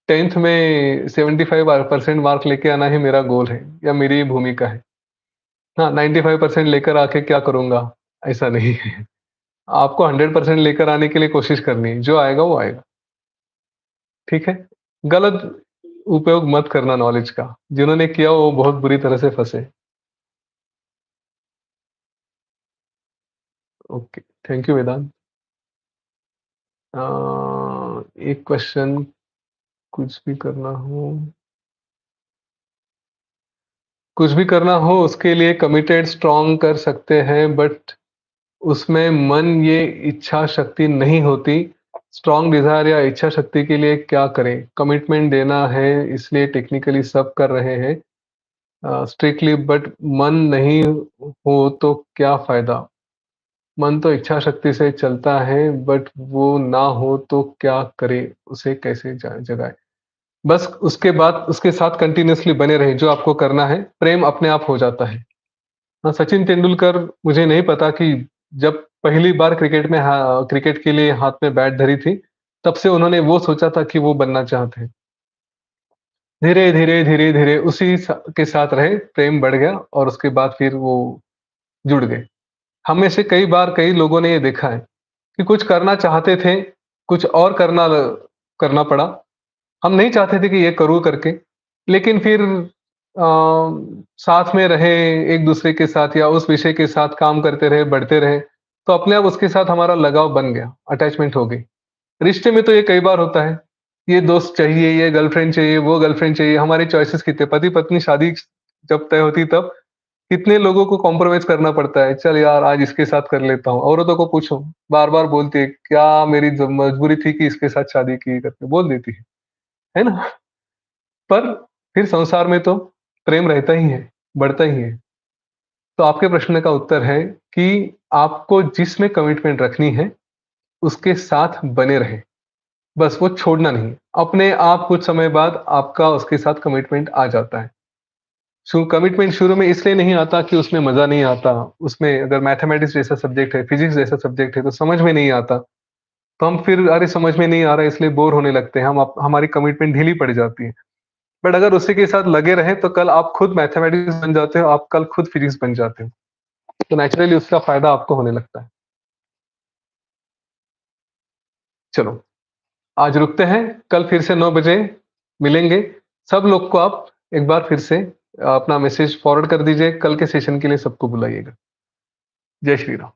Speaker 1: 10th में 75% मार्क लेके आना ही मेरा गोल है या मेरी भूमिका है। हाँ, 95% लेकर आके क्या करूँगा? ऐसा नहीं है। आपको 100% लेकर आने के लिए कोशिश करनी है, जो आएगा वो आएगा, ठीक है? गलत उपयोग मत करना नॉलेज का, जिन्होंने किया वो बहुत बुरी तरह से फँसे। ओके, थैंक यू वेदांत। अ, एक क्वेश्चन कुछ भी करना हो कुछ भी करना हो उसके लिए कमिटेड स्ट्रॉन्ग कर सकते हैं बट उसमें मन ये इच्छा शक्ति नहीं होती। स्ट्रॉन्ग डिज़ायर या इच्छा शक्ति के लिए क्या करें? कमिटमेंट देना है इसलिए टेक्निकली सब कर रहे हैं स्ट्रिक्टली बट मन नहीं हो तो क्या फ़ायदा? मन तो इच्छा शक्ति से चलता है बट वो ना हो तो क्या करें? उसे कैसे जगाएँ? बस उसके बाद उसके साथ कंटिन्यूअसली बने रहें, जो आपको करना है, प्रेम अपने आप हो जाता है। हाँ, सचिन तेंदुलकर मुझे नहीं पता कि जब पहली बार क्रिकेट के लिए हाथ में बैट धरी थी, तब से उन्होंने वो सोचा था कि वो बनना चाहते हैं। धीरे-धीरे, धीरे-धीरे उसी के साथ रहे, प्रेम बढ़ गया और उसके बाद फिर वो जुड़ गए। हम में से कई बार कई लोगों ने ये देखा है कि कुछ करना चाहते थे, कुछ और करना पड़ा। हम नहीं चाहते थे कि ये करूँ करके, लेकिन फिर साथ में रहे एक-दूसरे के साथ या उस विषय के साथ काम करते रहे, बढ़ते रहे, तो अपने आप उसके साथ हमारा लगाव बन गया, अटैचमेंट हो गई। रिश्ते में तो ये कई बार होता है, ये दोस्त चाहिए, ये गर्लफ्रेंड चाहिए, वो गर्लफ्रेंड चाहिए, हमारे चॉइसेस कितने पति-पत्नी शादी जब तय होती तब कितने लोगों को कॉम्प्रोमाइज़ करना पड़ता है, चल यार आज इसके साथ कर लेता हूँ। औरतों को पूछो, बार-बार बोलती है, क्या मेरी मजबूरी थी कि इसके साथ शादी की करके बोल देती है ना? पर फिर संसार में तो प्रेम रहता ही है, बढ़ता ही है। तो आपके प्रश्न का उत्तर है कि आपको जिसमें कमिटमेंट रखनी है, उसके साथ बने रहें। बस वो छोड़ना नहीं। अपने आप कुछ समय बाद आपका उसके साथ कमिटमेंट आ जाता है। कमिटमेंट शुरू में इसलिए नहीं आता कि उसमें मज़ा नहीं आता। उसमें अगर मैथमेटिक्स जैसा सब्जेक्ट है, फिज़िक्स जैसा सब्जेक्ट है तो समझ में नहीं आता। तो हम फिर अरे समझ में नहीं आ रहा है इसलिए बोर होने लगते हैं। हमारी कमिटमेंट ढीली पड़ जाती है। बट अगर उसी के साथ लगे रहें तो कल आप खुद मैथमेटिक्स बन जाते हो, आप कल खुद फिज़िक्स बन जाते हो। तो नेचुरली उसका फ़ायदा आपको होने लगता है। चलो, आज रुकते हैं, कल फिर से 9 बजे मिलेंगे। सब लोग को आप एक बार फिर से अपना मैसेज फॉरवर्ड कर दीजिए, कल के सेशन के लिए सबको बुलाइएगा। जय श्री राम।